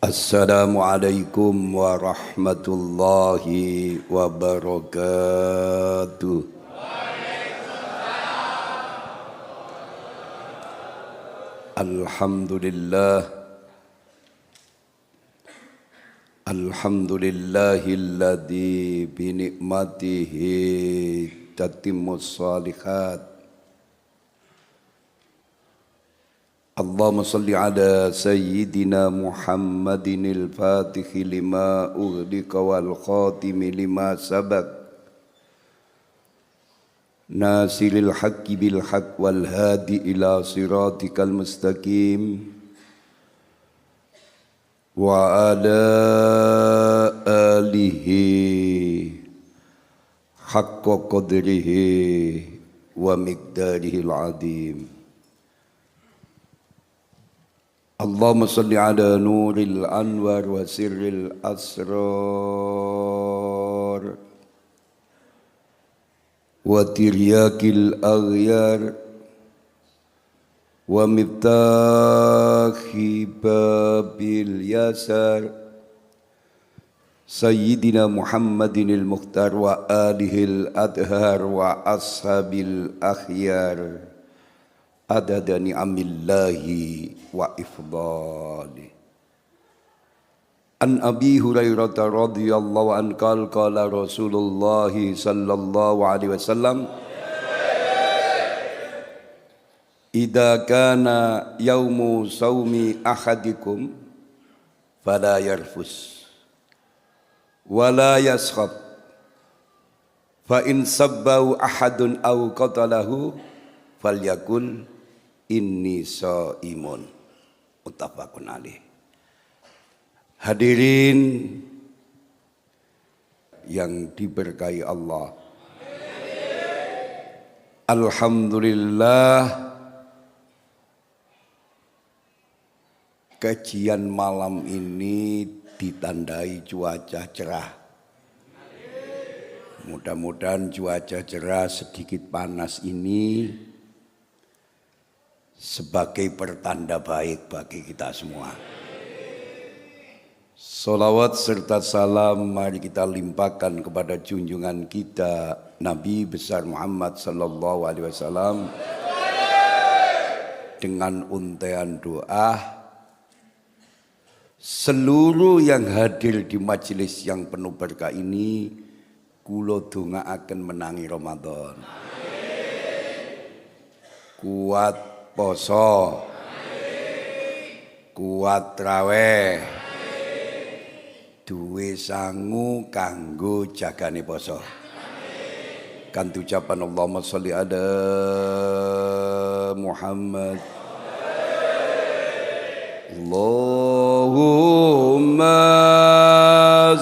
Assalamualaikum warahmatullahi wabarakatuh. Alhamdulillahilladzi binikmatihi tatimmus shalihat. Allahumma salli ala sayyidina Muhammadinil fatihi lima ughliqa wal khatimi lima sabaq nasiril haqqi bil haqq wal hadi ila siratikal mustaqim wa ala alihi haqqa qadrihi wa miqdarihil azim. Allahumma salli ala nuril anwar wa sirril asrar wa tiryakil aghyar wa miftahi babil yasar Sayyidina Muhammadinil Mukhtar wa alihil adhar wa ashabil akhyar adada ni'amillahi wa ifdali. An Abi Hurairah radhiyallahu anhu qala Rasulullah sallallahu alaihi wasallam idza kana yaumu saumi ahadikum fala yarfus wala yaskhab fa in sabbahu ahadun aw qatalahu falyakul inni shaimun. Muttafaqun alaih. Hadirin yang diberkahi Allah, alhamdulillah kajian malam ini ditandai cuaca cerah. Mudah-mudahan cuaca cerah sedikit panas ini sebagai pertanda baik bagi kita semua. Salawat serta salam mari kita limpahkan kepada junjungan kita Nabi besar Muhammad sallallahu alaihi wasallam dengan untaian doa. Seluruh yang hadir di majelis yang penuh berkah ini kula dongaaken menangi Ramadan. Kuat poso, kuat traweh, duwe sangu kanggo jagane poso. Kan ucapan Allahumma sholli ala Muhammad. Allahumma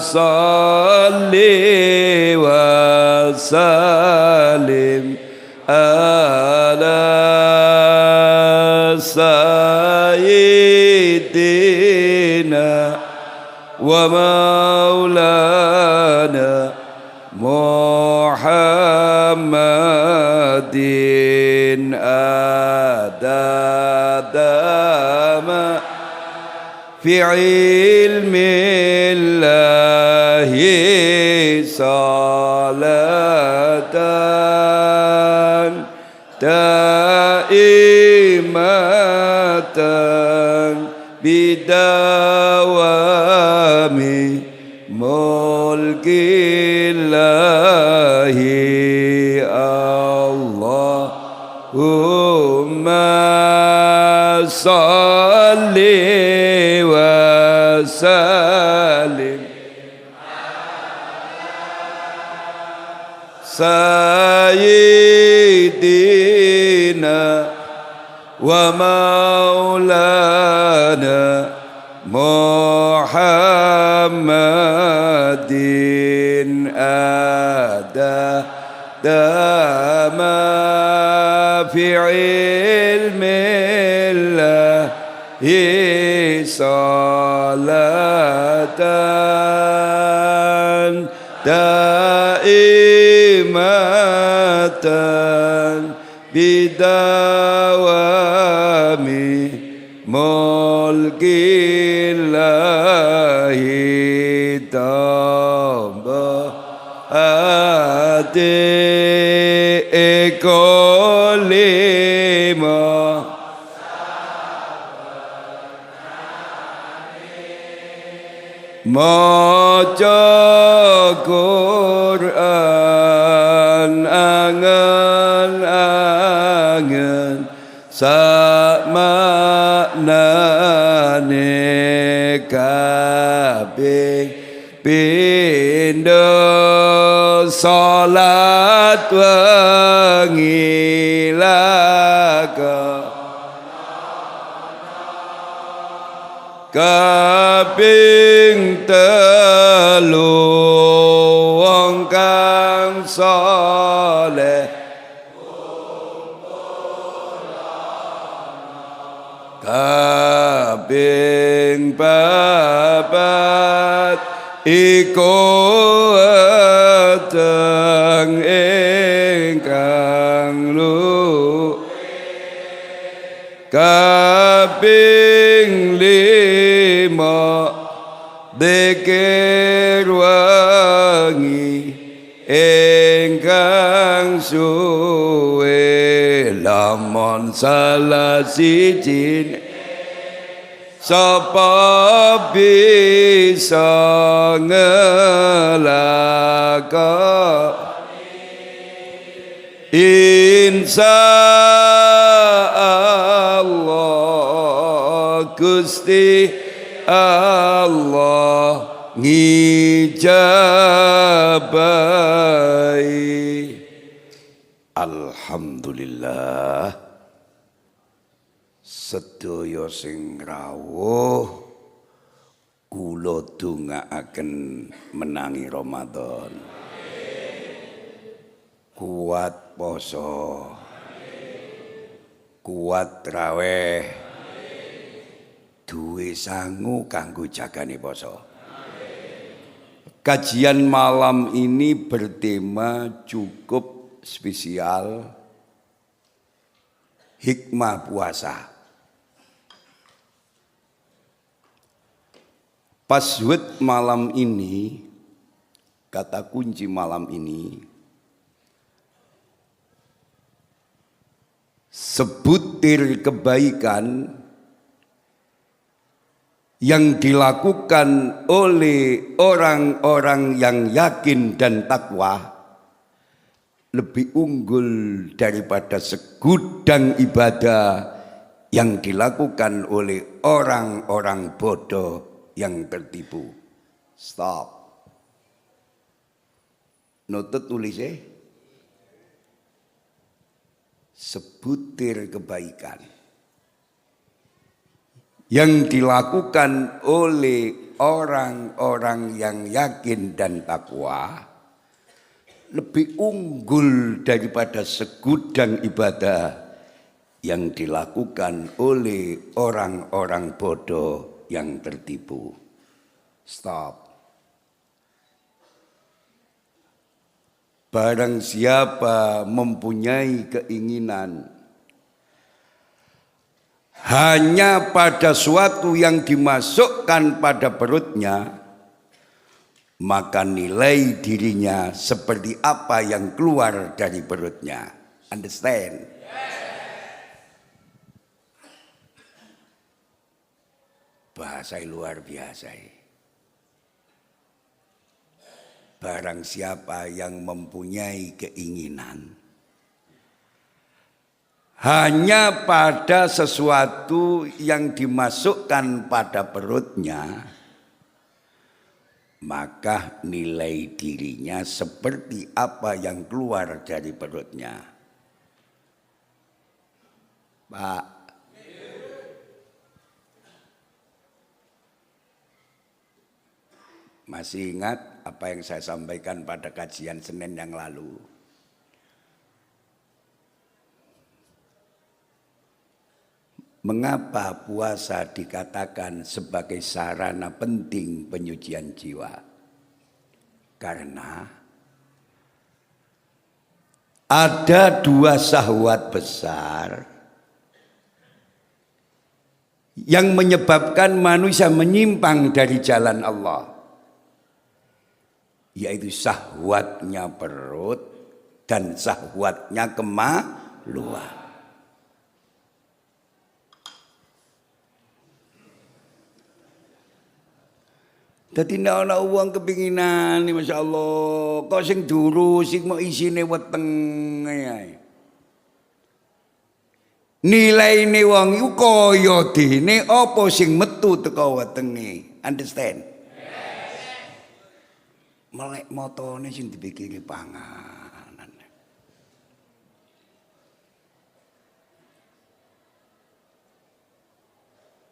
sholli wa sallim ala Sayyidina wa maulana Muhammadin adadama fi ilmillahi salatan daimatan bidawami mulkillahi Allahumma salli wa sallim Sayyidina wa maulana Muhammadin adama fi ilmillahi salatan daimatan bidawami mulkillahi tambah ati eko lima maca Quran angen-angen sak maknane kabeh pindho salat wengi kaping telu wong kang saleh kaping papat iku weteng ingkang kaping lima dzikir wengi ingkang suwe lamun salah siji sapa bisa ngelakoni insya Allah Gusti Allah ngijabahi. Alhamdulillah sedaya sing rawuh kula dongaaken menangi Ramadan kuat poso kuat traweh duwe sangu kanggo jagane poso. Kajian malam ini bertema cukup spesial, hikmah puasa. Password malam ini, kata kunci malam ini, sebutir kebaikan yang dilakukan oleh orang-orang yang yakin dan takwa lebih unggul daripada segudang ibadah yang dilakukan oleh orang-orang bodoh yang tertipu. Stop. Notut tulisnya. Sebutir kebaikan yang dilakukan oleh orang-orang yang yakin dan takwa lebih unggul daripada segudang ibadah yang dilakukan oleh orang-orang bodoh yang tertipu. Stop. Barang siapa mempunyai keinginan hanya pada suatu yang dimasukkan pada perutnya, maka nilai dirinya seperti apa yang keluar dari perutnya. Understand? Bahasa luar biasa. Barang siapa yang mempunyai keinginan hanya pada sesuatu yang dimasukkan pada perutnya, maka nilai dirinya seperti apa yang keluar dari perutnya. Pak, masih ingat apa yang saya sampaikan pada kajian Senin yang lalu? Mengapa puasa dikatakan sebagai sarana penting penyucian jiwa? Karena ada dua syahwat besar yang menyebabkan manusia menyimpang dari jalan Allah, yaitu syahwatnya perut dan syahwatnya kemaluan. Dadi nek ana wong kepinginan, Masya Allah, kok sing duru sing mau isine weteng ae. Nilaine wong iku kaya dene apa sing metu teka wetenge. Understand? Melek motone sing dipikiri panganan.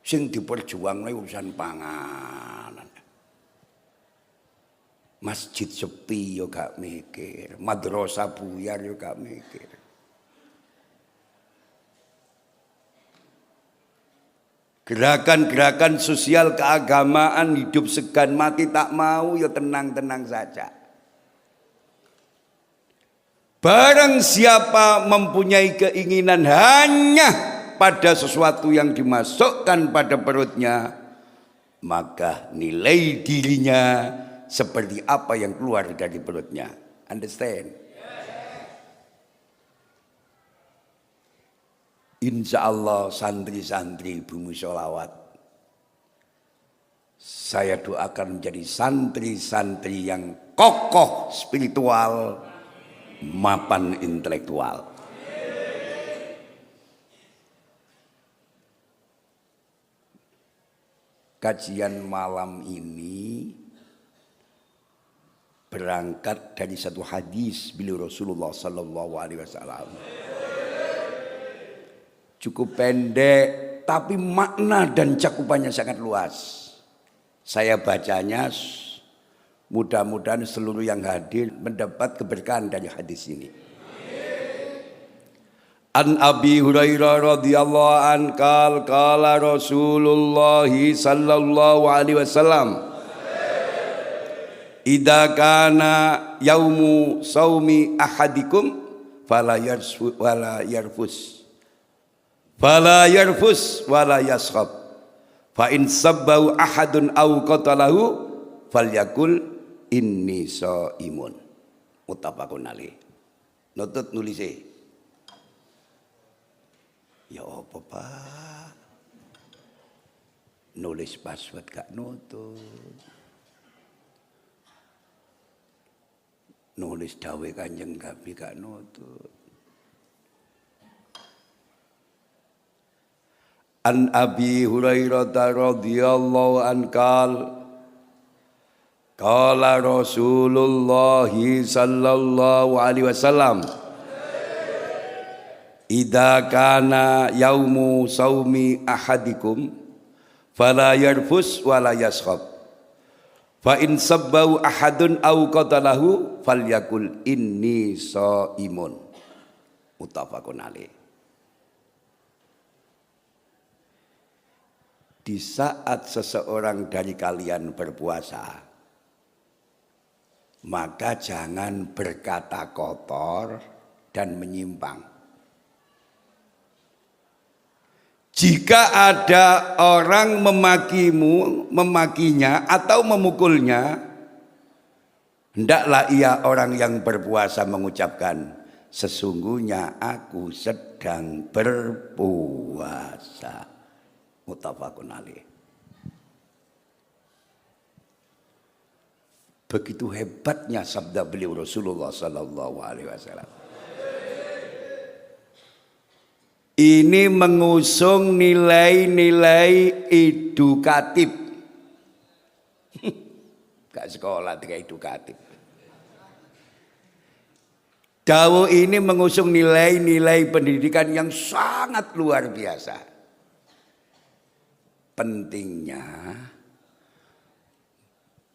Sing diperjuangne urusan panganan. Masjid sepi yo gak mikir, madrasah buyar yo gak mikir. Gerakan-gerakan sosial keagamaan, hidup segan mati tak mau ya tenang-tenang saja. Barang siapa mempunyai keinginan hanya pada sesuatu yang dimasukkan pada perutnya, maka nilai dirinya seperti apa yang keluar dari perutnya. Understand? Insya Allah santri-santri Bumi Sholawat, saya doakan menjadi santri-santri yang kokoh spiritual, mapan intelektual. Kajian malam ini berangkat dari satu hadis beliau Rasulullah Sallallahu Alaihi Wasallam. Cukup pendek, tapi makna dan cakupannya sangat luas. Saya bacanya, mudah-mudahan seluruh yang hadir mendapat keberkahan dari hadis ini. An Abi Hurairah radhiyallahu an qala Rasulullah sallallahu alaihi wasallam, idza kana yaumu saumi ahadikum fala yarfus wala yaskhab fa in sabbahu ahadun aw qatalahu falyakul inni shaimun. Muttafaqun alaih. Nutut nulise. Ya apa Pak? Nulis password gak nutut. Nulis dawe Kanjeng Nabi gak nutut. An Abi Hurairah radhiyallahu an qala Rasulullah sallallahu alaihi wasallam, idza kana yaumu saumi ahadikum fala yarfus wala yaskhab fa in sabbahu ahadun aw qatalahu falyakul inni shaimun. Muttafaqun alaih. Di saat seseorang dari kalian berpuasa, maka jangan berkata kotor dan menyimpang. Jika ada orang memakinya atau memukulnya, hendaklah ia orang yang berpuasa mengucapkan, sesungguhnya aku sedang berpuasa. Muttafaqun alaih. Begitu hebatnya sabda beliau Rasulullah sallallahu alaihi wasallam. Ini mengusung nilai-nilai edukatif. Gak sekolah tidak edukatif. Dawuh ini mengusung nilai-nilai pendidikan yang sangat luar biasa. Pentingnya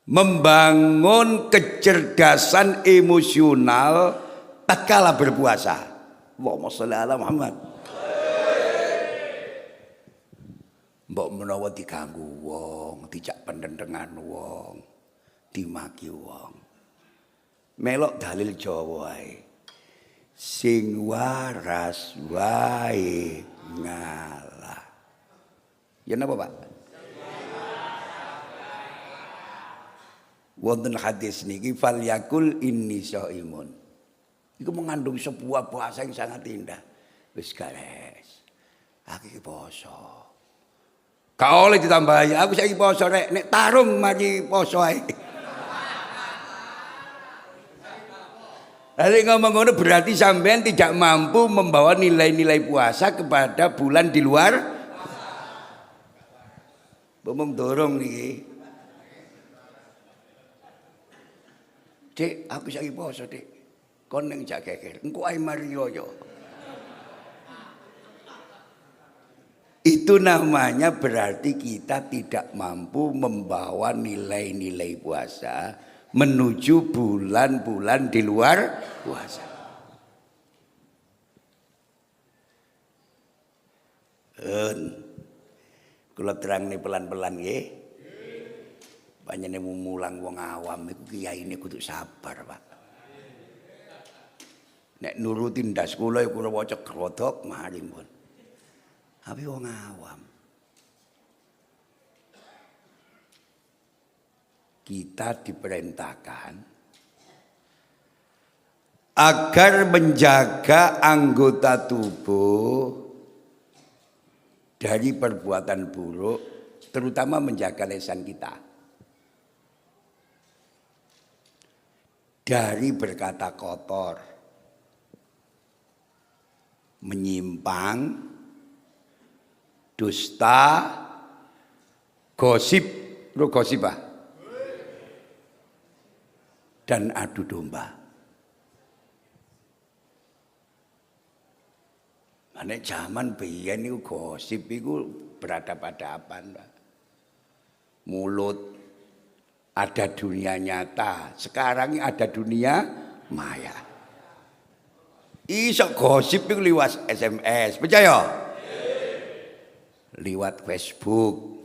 membangun kecerdasan emosional tatkala berpuasa. Allahumma sholli ala Muhammad. Mbok menawa diganggu wong, dijak pendendengan wong, dimaki wong, melok dalil Jawa ae. Sing waras wae ngalah. Ya napa Pak? Wonten hadis niki fal yakul inni shaimun. Iku mengandung sebuah bahasa yang sangat indah. Wis gares. Aku iki poso. Ka oleh ditambahi, aku saiki poso rek, nek tarung mari poso ae. Hari ngomong ngono berarti sampean tidak mampu membawa nilai-nilai puasa kepada bulan di luar. Ngomong dorong niki. Dik, aku saiki poso, Dik. Kon ning jak geger, engko ae mari yo. Itu namanya berarti kita tidak mampu membawa nilai-nilai puasa menuju bulan-bulan di luar puasa. Kula terang nih pelan-pelan nggih. Panjenengan mulang wong awam iku kiyaine kudu sabar, Pak. Nek nuruti ndas kula kula waca grodhok mari pun. Tapi wong awam. Kita diperintahkan agar menjaga anggota tubuh dari perbuatan buruk, terutama menjaga lisan kita dari berkata kotor, menyimpang, dusta, gosip, dan adu domba. Nek zaman biyen niku gosip iku beradab-adaban, Pak. Mulut ada dunia nyata, sekarang ada dunia maya. Iso gosip iku liwat SMS, percaya? Liwat Facebook,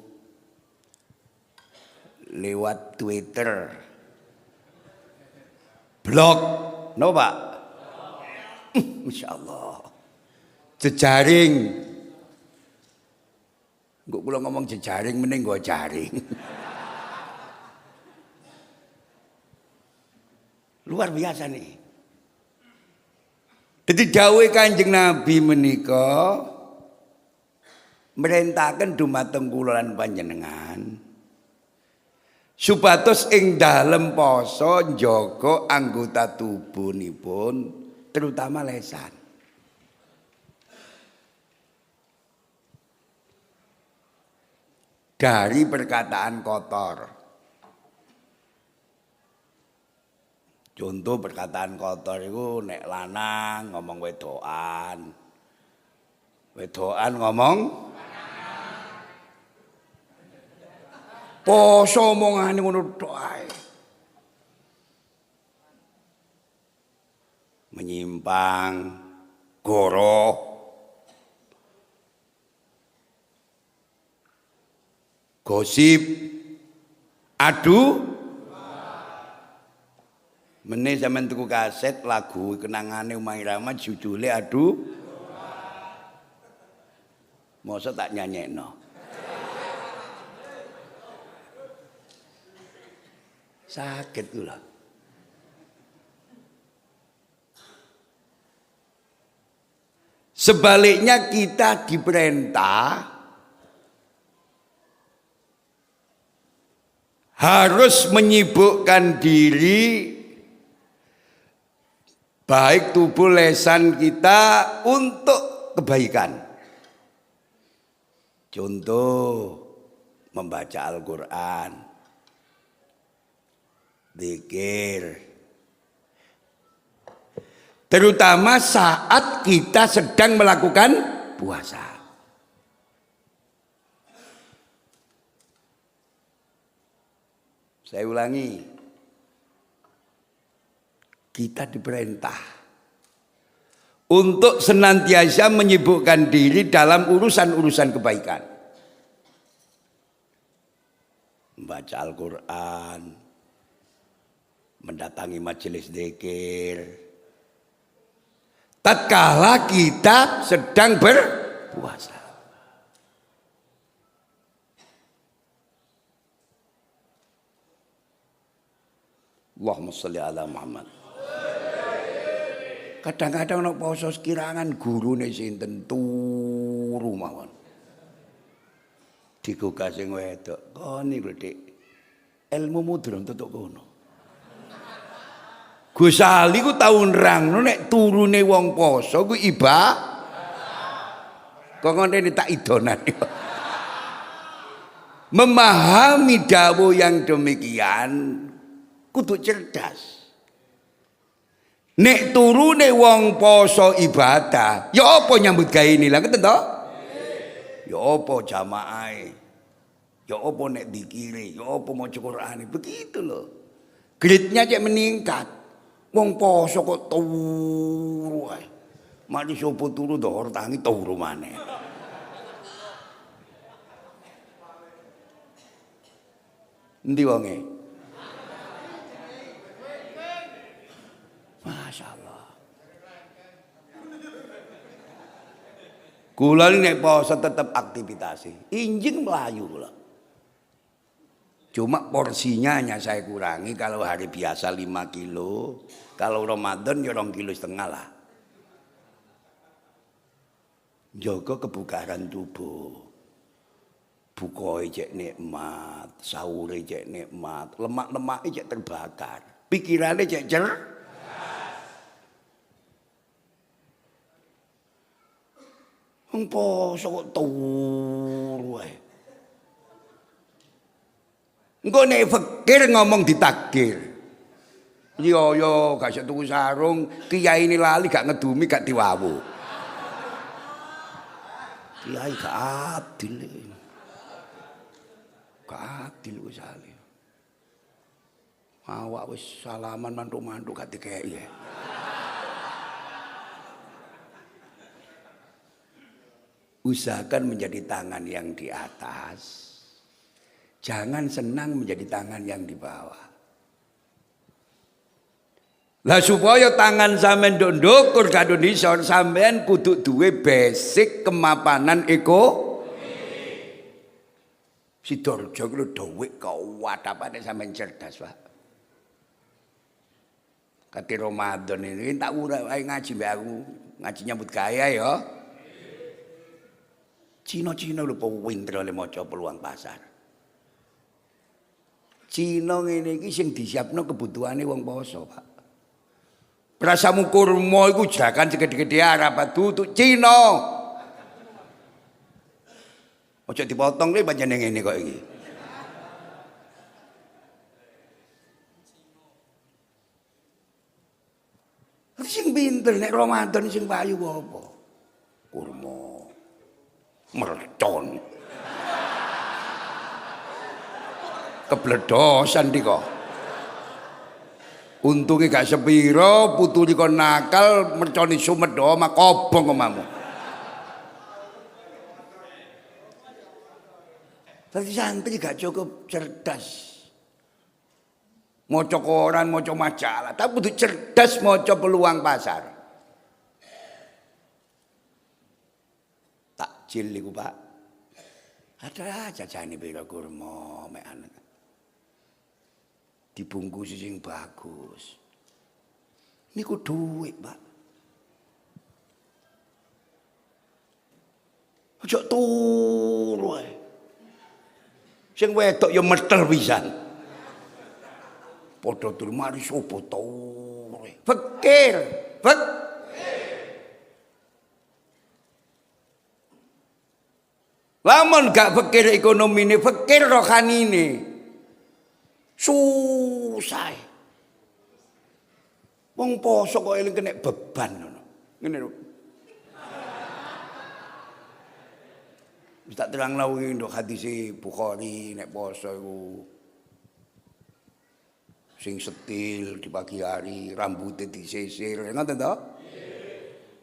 lewat Twitter, blog, no Pak? Masya Allah. Jejaring. Kok kula ngomong jejaring mending nggo jaring. Luar biasa nih. Jadi dawuh Kanjeng Nabi menika merintahkan dumateng kula lan panjenengan supados ing dalem poso njaga anggota tubuhipun terutama lesan. Dari perkataan kotor. Contoh perkataan kotor itu nek lanang ngomong wedokan. Wedokan ngomong poso omongane ngono tok ae. Menyimpang, goroh, gosip, adu. Meneh sampean tuku kaset lagu kenangane Umay Rahmat judule adu. Mosok tak nyanyekno. Sakit lho. Sebaliknya kita diperintah harus menyibukkan diri baik tubuh lesan kita untuk kebaikan. Contoh membaca Al-Quran, zikir, terutama saat kita sedang melakukan puasa. Saya ulangi, kita diperintah untuk senantiasa menyibukkan diri dalam urusan-urusan kebaikan. Membaca Al-Quran, mendatangi majelis zikir. Tatkala kita sedang berpuasa. Allahumma sholli ala Muhammad. Kadang-kadang nek poso sekirangan gurune sinten turu mawon. Digugah sing wedok, kon niku Dik. Ilmumu durung tutuk kono. Gus Ali ku tau nerangno nek turune wong poso ku kok ngene tak idonan. Memahami dawuh yang demikian kudu cerdas. Nek turune wong poso ibadah, ya apa nyambut gawe nilang ngoten to? Ya apa jamaahe? Ya apa nek dikire? Ya apa maca Qur'ane? Begitu loh. Grade-nya cek meningkat. Wong poso kok turu ae. Mari sapa turu dohor tangi turu maneh. Endi wonge? Masya Allah. Kula nek poso tetep aktivitas. Injing melayu kula. Cuma porsinya hanya saya kurangi. Kalau hari biasa 5 kilo, kalau Ramadan ya 2,5 kilo lah. Jaga kebugaran tubuh. Bukoe cek nikmat, sahur cek nikmat, lemak-lemak cek terbakar, pikirannya cek cerdas. Wong poso kok turu ae. Engko nek fakir ngomong ditakdir. Yo gak iso tuku sarung, kiai ini lali gak ngedumi gak diwawu. Kiai gak adil. Adil wis ali. Awak wis salaman mantuk-mantuk gak dikeki ya. Usahakan menjadi tangan yang di atas. Jangan senang menjadi tangan yang di bawah. Lah supaya tangan sampean nduk ndukur kado nisor sampean kudu duwe basic kemapanan Sidoarjo ku dhuwit kuwat apane sampean cerdas, Pak. Kati Ramadan ini tak ura ae ngaji mbek aku, ngaji nyambut gawe ya. Cina-cina lho pinter le maca peluang pasar. Cina ngene iki sing disiapno kebutuhane wong poso, Pak. Prasamu kurma iku jakan segede-gede arep dudu Cina. Ojo dipotong nih pancen ngene kok iki. Sing pinter nek Ramadan sing payu apa? Kurma. Mercon. Kebledosan iki kok. Untunge gak sepiro, putuli kon nakal, merconi sumedo mak kobong omamu. Tapi santri gak cukup cerdas. Maca koran, maca majalah, tapi kudu cerdas maca peluang pasar. Takjil iku, Pak. Ada jajane pira kurma mek anak. Dibungkus sing bagus. Niku duit, Pak. Ojo turu ae. Sing wedok ya meter pisan. Padha turu mari sapa turu. Fakir. Lamun gak fakir ekonomine, fakir rohanine. Susah. Wong poso kok eling kena beban ngono. Ngene lho. Tak terang lawuh nduk hadis Bukhari nek poso iku sing setil di pagi hari, rambutnya disisir, ngoten to?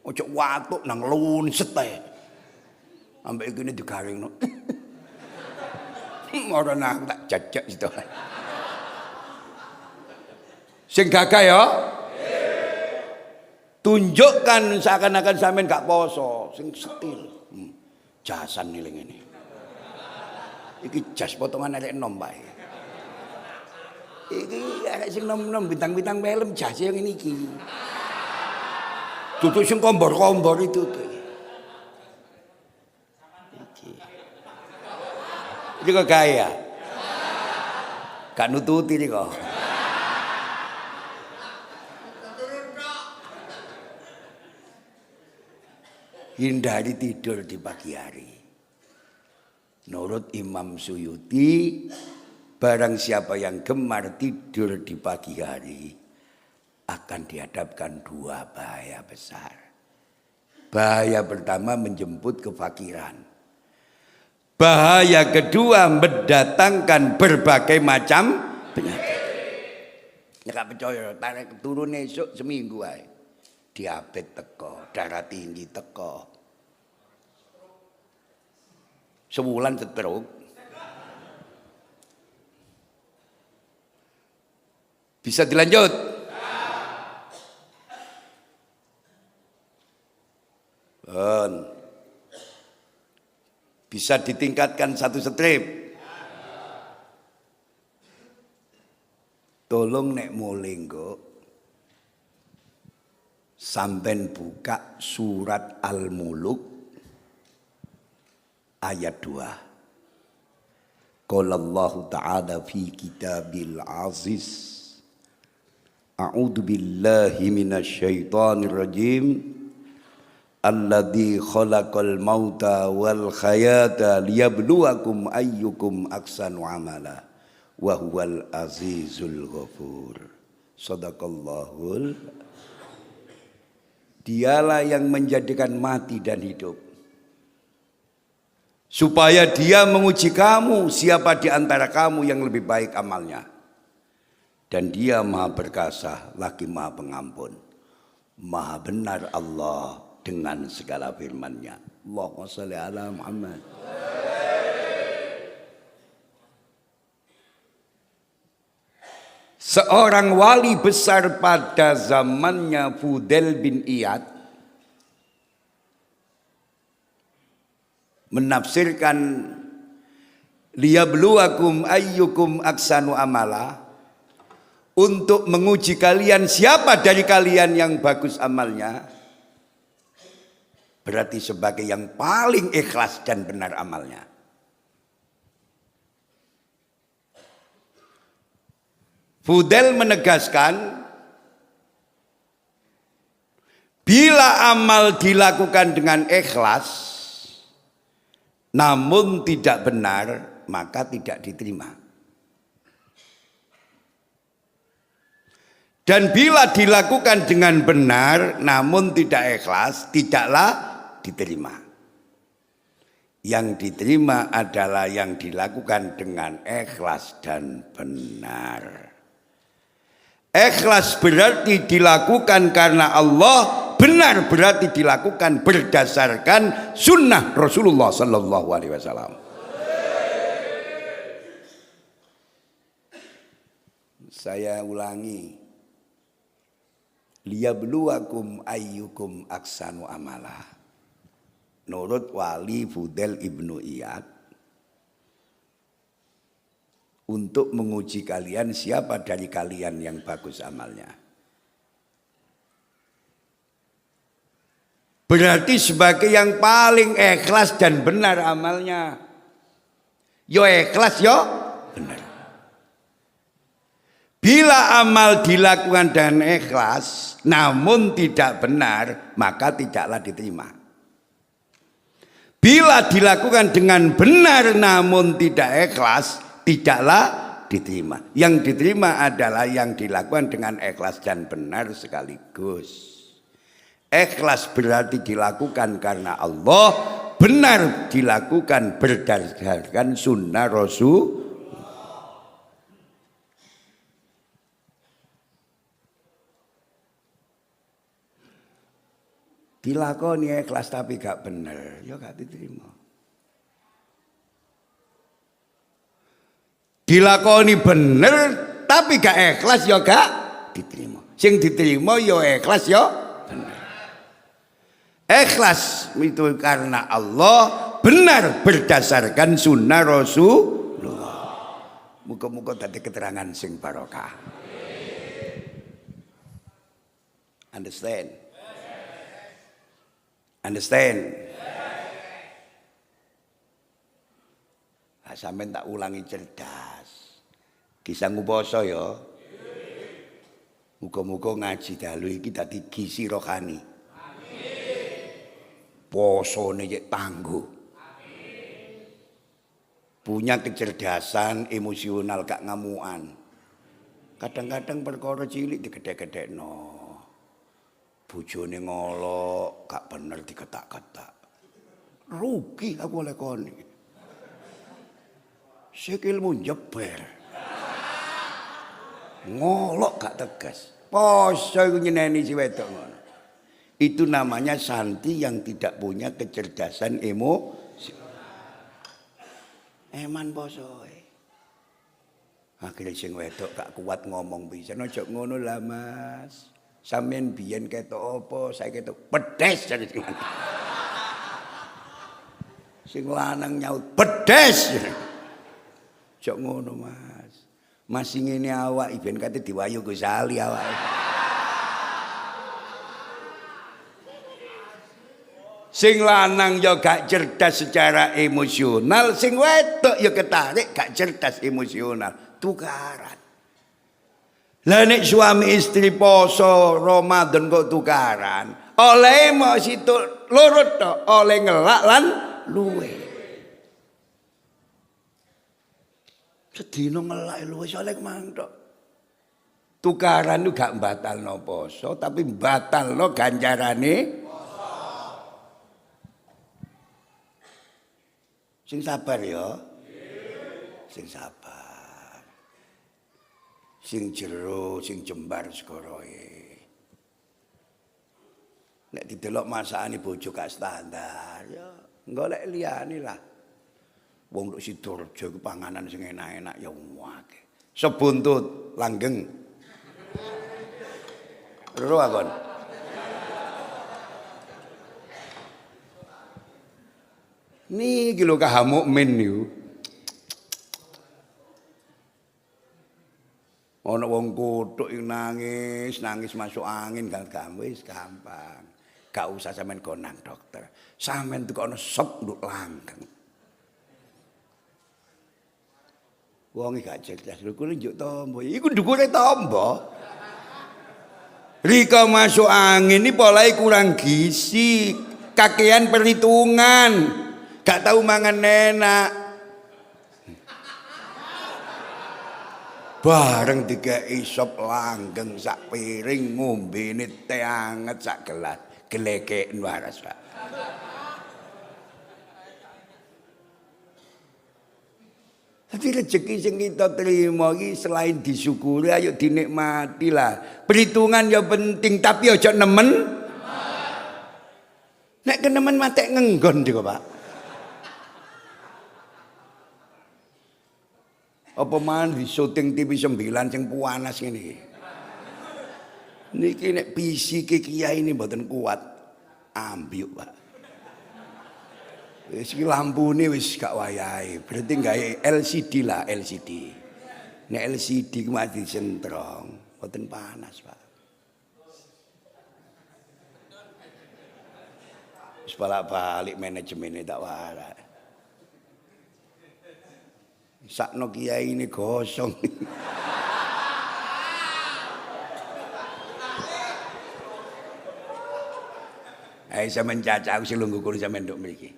Ojo watuk nang lunset ae. Ambek kene digaringno. Ora nang tak jajak situ. Sing gagah ya? Tunjukkan seakan-akan sampean gak poso, sing setil. Jasan niling ini. Iki jas potongan arek enom bae. Iki arek sing nom-nom bintang-bintang film jase yang ini iki. Duduk sing kombor-kombor itu. Iki. Iki kok gaya. Gak nututi iki kok. Hindari tidur di pagi hari. Menurut Imam Suyuti, barang siapa yang gemar tidur di pagi hari akan dihadapkan dua bahaya besar. Bahaya pertama menjemput kefakiran. Bahaya kedua mendatangkan berbagai macam penyakit. Ya gak percaya, tarik turun esok seminggu aja. Diabetes teko, darah tinggi teko. Sebulan stroke. Bisa dilanjut? Bisa ditingkatkan satu strip. Tolong nek muling kok. Sampen buka surat Al-Muluk ayat 2. Qala Allah Ta'ala fi kitabil aziz. A'udzu billahi minasyaitonir rajim. Alladzi khalaqal mauta wal hayata liyabluwakum ayyukum ahsanu amala wa huwal azizul ghafur. Shadaqallahul. Dialah yang menjadikan mati dan hidup, supaya dia menguji kamu siapa di antara kamu yang lebih baik amalnya. Dan dia maha perkasa lagi maha pengampun. Maha benar Allah dengan segala firman-Nya. Allahumma shalli ala Muhammad. Seorang wali besar pada zamannya Fudail bin Iyad menafsirkan liyabluwakum ayyukum ahsanu amala, untuk menguji kalian siapa dari kalian yang bagus amalnya, berarti sebagai yang paling ikhlas dan benar amalnya. Fudail menegaskan, bila amal dilakukan dengan ikhlas namun tidak benar, maka tidak diterima. Dan bila dilakukan dengan benar namun tidak ikhlas, tidaklah diterima. Yang diterima adalah yang dilakukan dengan ikhlas dan benar. Ikhlas berarti dilakukan karena Allah, benar berarti dilakukan berdasarkan sunnah Rasulullah Sallallahu Alaihi Wasallam. Saya ulangi, liyabluwakum ayyukum ahsanu amala. Menurut wali Fudail ibnu Iyad, untuk menguji kalian siapa dari kalian yang bagus amalnya. Berarti sebagai yang paling ikhlas dan benar amalnya. Yo ikhlas yo benar. Bila amal dilakukan dengan ikhlas namun tidak benar, maka tidaklah diterima. Bila dilakukan dengan benar namun tidak ikhlas, tidaklah diterima. Yang diterima adalah yang dilakukan dengan ikhlas dan benar sekaligus. Ikhlas berarti dilakukan karena Allah, benar dilakukan berdasarkan sunnah Rasul. Dilakoni ikhlas tapi gak benar, ya gak diterima. Dilakoni bener tapi gak ikhlas ya gak diterima. Sing diterima ya ikhlas ya bener. Ikhlas itu karena Allah, benar berdasarkan sunnah Rasulullah. Muga-muga dadi keterangan sing barokah. Understand? Understand? Nah, sampean tak ulangi cerdas. Kisah nguposo ya. Muga-muga ngaji dalu iki dadi gizi rohani. Posone cek tangguh. Punya kecerdasan emosional gak ngamuan. Kadang-kadang perkara cilik digedhe-gedhekno. Bojone ngolok gak bener diketak-ketak. Rugi aku lekoni. Sikilmu jeber. Ngolok gak tegas. Poso iku nyeneni si wedok ngono. Itu namanya santi yang tidak punya kecerdasan emosi. Eman posoe. Akhirnya sing wedok gak kuat ngomong pisan. Ojo ngono lah Mas. Sampeyan biyen ketok apa? Saya ketok pedes jare sing lanang. Sing lanang nyaut pedes. Ojo ngono Mas. Masih ngene awak ben kate diwayu Gus Ali awak. Sing lanang ya gak cerdas secara emosional, sing wedok ya ketarik gak cerdas emosional, tukaran. Lah nek suami istri poso Ramadan kok tukaran, oleh mau situ lurut tok, oleh ngelak lan luwe. Sedina ngelak luwe oleh mantok. Tukaran itu gak batalno poso, tapi batalno ganjarane. Sing sabar ya. Sing sabar. Sing jero, sing jembar segoroe. Nek didelok masakane bojo gak standar ya golek liyane lah. Wong luk Sidoarjo ku panganan sing enak-enak ya akeh. Sebuntut langgeng. Ro akon. Niki lho Kah Mukmin niku. Ana wong kuthuk nangis masuk angin gak wis gampang. Gak usah sampean konang dokter. Sampean tukokno sop nduk langgeng. Wong gak cerdas lho kuwi njuk tombo. Iku ndukure tombo. Rika masuk angin ini polai kurang gizi, kakean perhitungan. Gak tahu mangan enak. Bareng dikei sop langgeng sak piring, ngombene teh anget sak gelas, gelekeken waras, Pak. Tapi rezeki sing kita terima iki selain disyukuri ayo dinikmati lah. Perhitungan ya penting tapi aja nemen. Nek kenemen matek ngenggon diko, Pak. Apa man di syuting TV 9 sing puanas ngene iki. Niki nek fisike kiai ini mboten kuat. Ambyuk, Pak. Wis lampune wis gak wayahe. Berarti gawe LCD lah, LCD. Nek LCD ku mati sentrong, mboten panas, Pak. Wis balik manajemennya tak waras. Sakno kiai ini gosong. Ayo sampean caca aku sing lungguh kulo sampean nduk mriki.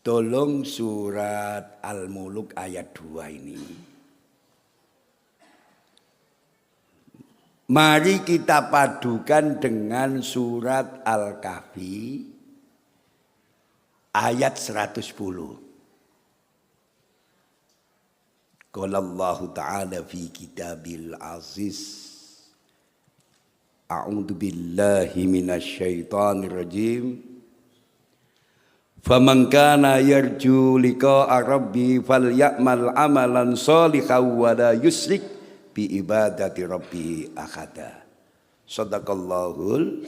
Tolong surat Al-Muluk ayat 2 ini. Mari kita padukan dengan surat Al-Kahfi ayat 110. Qala Allah Ta'ala fi kitabil aziz. A'udzu billahi minasy syaithanir rajim. Faman kana yarju liqa'a rabbi falyamal amalan shalihan wa la yusyrik bi ibadati rabbi ahada. Shadaqallahul.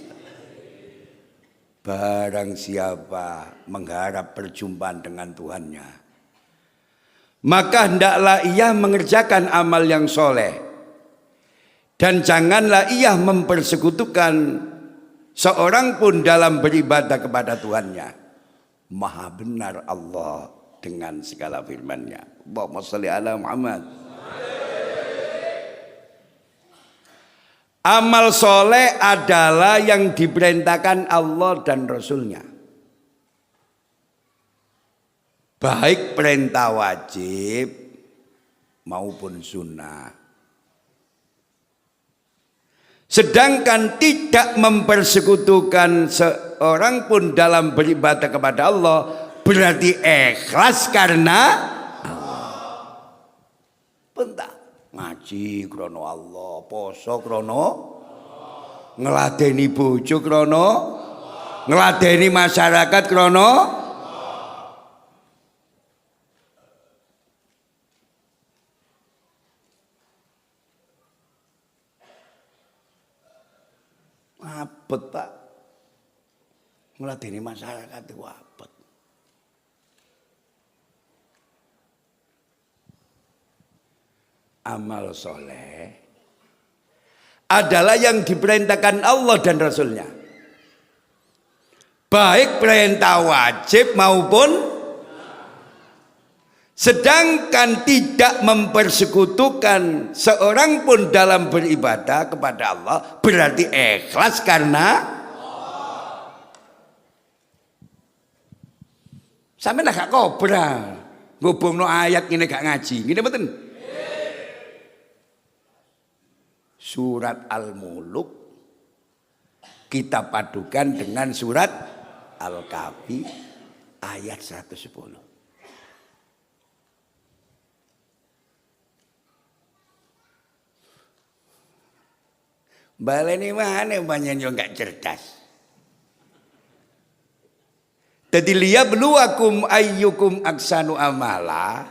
Barang siapa mengharap perjumpaan dengan Tuhannya, maka hendaklah ia mengerjakan amal yang soleh. Dan janganlah ia mempersekutukan seorang pun dalam beribadah kepada Tuhannya. Maha benar Allah dengan segala firman-Nya. Allahumma sholli ala Muhammad. Amal soleh adalah yang diperintahkan Allah dan Rasul-Nya. Baik perintah wajib maupun sunnah. Sedangkan tidak mempersekutukan seorang pun dalam beribadah kepada Allah berarti ikhlas karena Allah. Bentar. Ngaji krono Allah, poso krono, ngeladeni bojo krono, ngeladeni masyarakat krono. Abet Pak, ngeladeni masyarakat itu abet. Amal soleh adalah yang diperintahkan Allah dan Rasul-Nya. Baik perintah wajib maupun sedangkan tidak mempersekutukan seorang pun dalam beribadah kepada Allah berarti ikhlas karena sampe gak kobra ngubungno ayat ini gak ngaji ngene mboten. Surat Al-Muluk kita padukan dengan surat Al-Kahfi ayat 110. Baleni mana banyak yang gak cerdas. Jadi liyabluwakum ayyukum aksanu amala,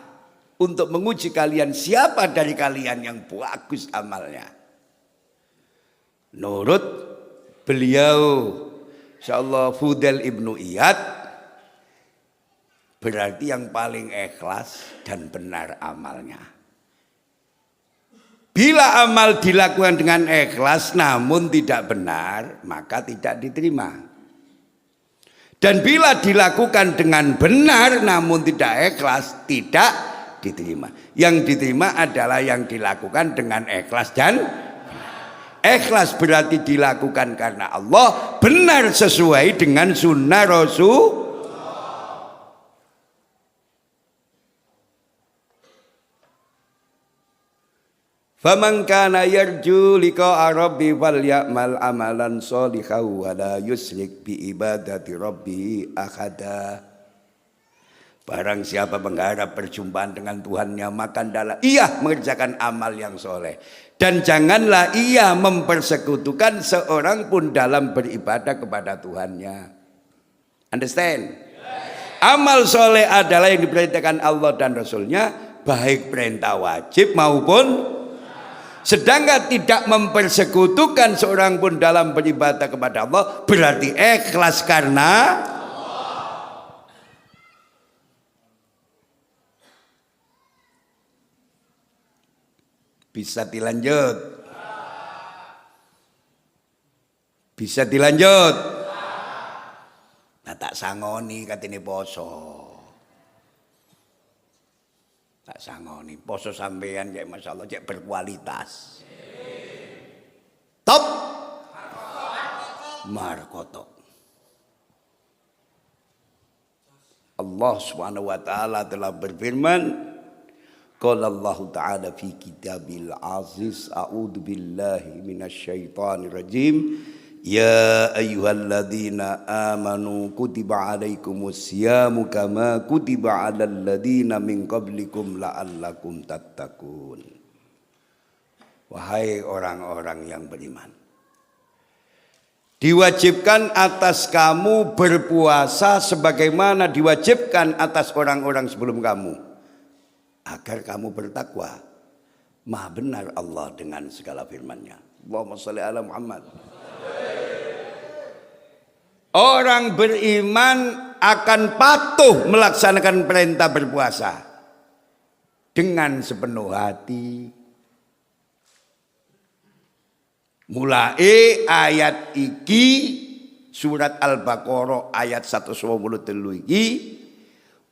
untuk menguji kalian siapa dari kalian yang bagus amalnya. Nurut beliau insyaallah Fudail Ibnu Iyad berarti yang paling ikhlas dan benar amalnya. Bila amal dilakukan dengan ikhlas namun tidak benar, maka tidak diterima. Dan bila dilakukan dengan benar namun tidak ikhlas, tidak diterima. Yang diterima adalah yang dilakukan dengan ikhlas dan ikhlas berarti dilakukan karena Allah, benar sesuai dengan sunnah Rasul. Faman kana yarju liqa'a rabbi falyamal amalan sholihan wa la yusyrik bi ibadati rabbi ahada. Barang siapa mengharap perjumpaan dengan Tuhannya, maka hendaklah ia mengerjakan amal yang soleh. Dan janganlah ia mempersekutukan seorang pun dalam beribadah kepada Tuhannya. Understand? Amal soleh adalah yang diperintahkan Allah dan Rasul-Nya, baik perintah wajib maupun sedangkan tidak mempersekutukan seorang pun dalam beribadah kepada Allah berarti ikhlas karena bisa dilanjut. Bisa dilanjut. Nah tak sangoni katene poso. Tak sangoni poso sampean kayak masyaallah cek berkualitas. Top markoto. Allah Subhanahu wa taala telah berfirman, qala Allah taala fi kitabil aziz, a'udzu billahi minasyaitonir rajim. Ya ayyuhalladzina amanu kutiba alaikumus syamu kama kutiba alal ladzina min qablikum la'allakum tattaqun. Wahai orang-orang yang beriman, diwajibkan atas kamu berpuasa sebagaimana diwajibkan atas orang-orang sebelum kamu, agar kamu bertakwa. Maha benar Allah dengan segala firman-Nya. Allahumma sholli ala Muhammad. Orang beriman akan patuh melaksanakan perintah berpuasa dengan sepenuh hati. Mulai ayat iki surat Al-Baqarah ayat 123 iki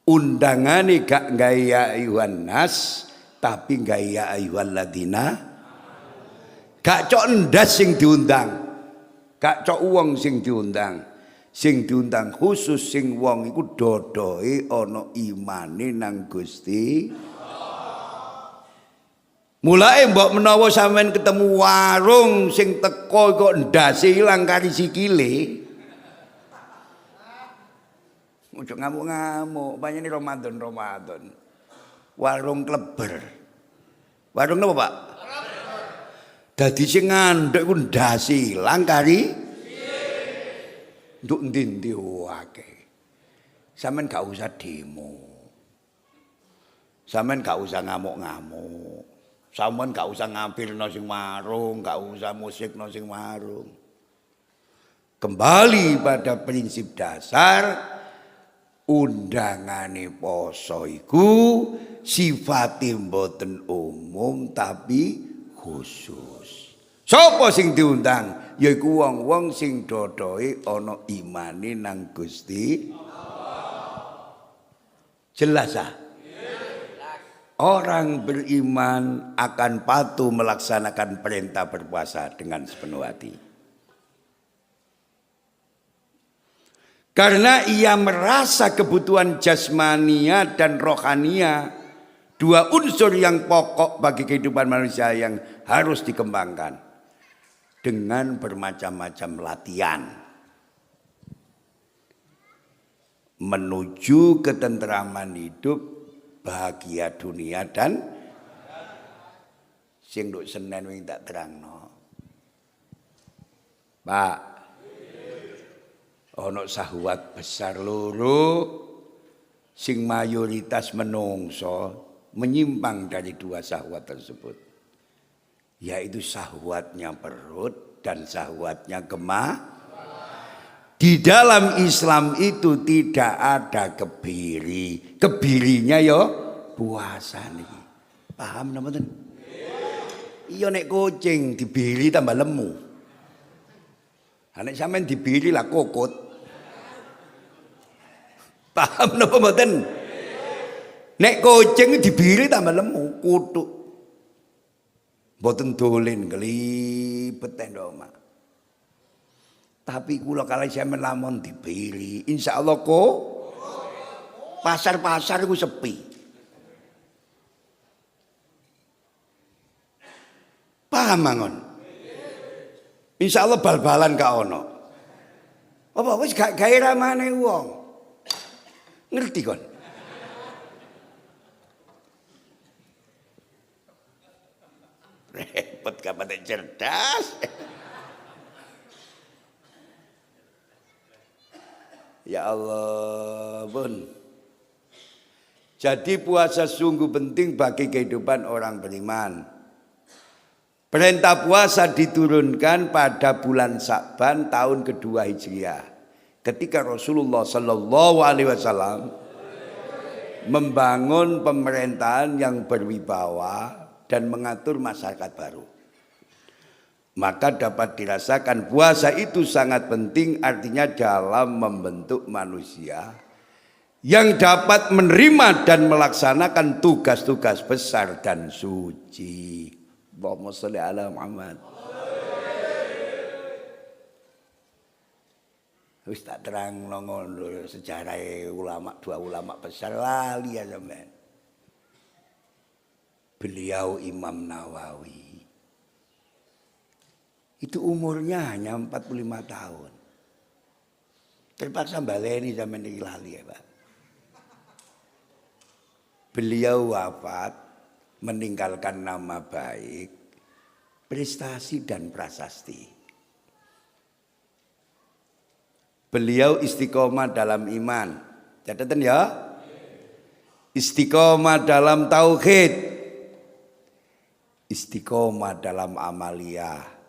undangane gak gaya ayuhan nas tapi gaya ayuhan ladina. Gak cok ndas sing diundang, gak cok wong sing diundang. Sing diundang khusus sing wong iku dodohe ana imane nang Gusti. Mulai mbok menawa sampean ketemu warung sing teko kok ndase ilang kari sikile. Ojo ngamuk-ngamuk, pancene Ramadan. Warung kleber. Warung napa, Pak? Dadi sing ngandhek ku ndase ilang kari nduk ndi akeh. Sampeyan gak usah demo. Sampeyan gak usah ngamuk-ngamuk. Sampeyan gak usah ngampirno sing warung, gak usah musikno sing warung. Kembali pada prinsip dasar undangane poso iku sifate mboten umum tapi khusus. Sapa sing diundang? Yaiku wong-wong sing dodohe ana imane nang Gusti Allah. Jelas ah? Orang beriman akan patuh melaksanakan perintah berpuasa dengan sepenuh hati. Karena ia merasa kebutuhan jasmania dan rohania, dua unsur yang pokok bagi kehidupan manusia yang harus dikembangkan dengan bermacam-macam latihan menuju ketenteraman hidup, bahagia dunia dan sing nduk Senin wing tak terangno. Pak, ono syahwat besar loro sing mayoritas menungso menyimpang dari dua syahwat tersebut. Yaitu syahwatnya perut dan syahwatnya Di dalam Islam itu tidak ada kebiri. Kebirinya yo puasa nih. Paham napa mboten? Iya nek kucing dibiri tambah lemu. Nek sampean dibiri lah kokot. Paham napa mboten? Nek kucing dibiri tambah lemu, kutuk. Mboten dolen kelibet tenda omah. Tapi kula kalih sampeyan lamun dibiri, insyaallah kok pasar-pasar iku sepi. Paham mangon? Insyaallah bal-balan gak ono. Apa wis gak gairah maneh wong. Ngerti kon? Repot kapan cerdas. Ya Allah, Bun. Jadi puasa sungguh penting bagi kehidupan orang beriman. Perintah puasa diturunkan pada bulan Sa'ban tahun kedua Hijriah. Ketika Rasulullah Sallallahu Alaihi Wasallam membangun pemerintahan yang berwibawa dan mengatur masyarakat baru. Maka dapat dirasakan puasa itu sangat penting, artinya dalam membentuk manusia yang dapat menerima dan melaksanakan tugas-tugas besar dan suci. Allahumma sholli ala Muhammad. Wis tak terang ngono sejarah ulama, dua ulama besar lali ya sampean. Beliau Imam Nawawi itu umurnya hanya 45 tahun. Terpaksa baleni zaman iki lali ya, Pak. Beliau wafat meninggalkan nama baik, prestasi dan prasasti. Beliau istiqomah dalam iman. Catatan ya. Istiqomah dalam tauhid. Istiqomah dalam amalia.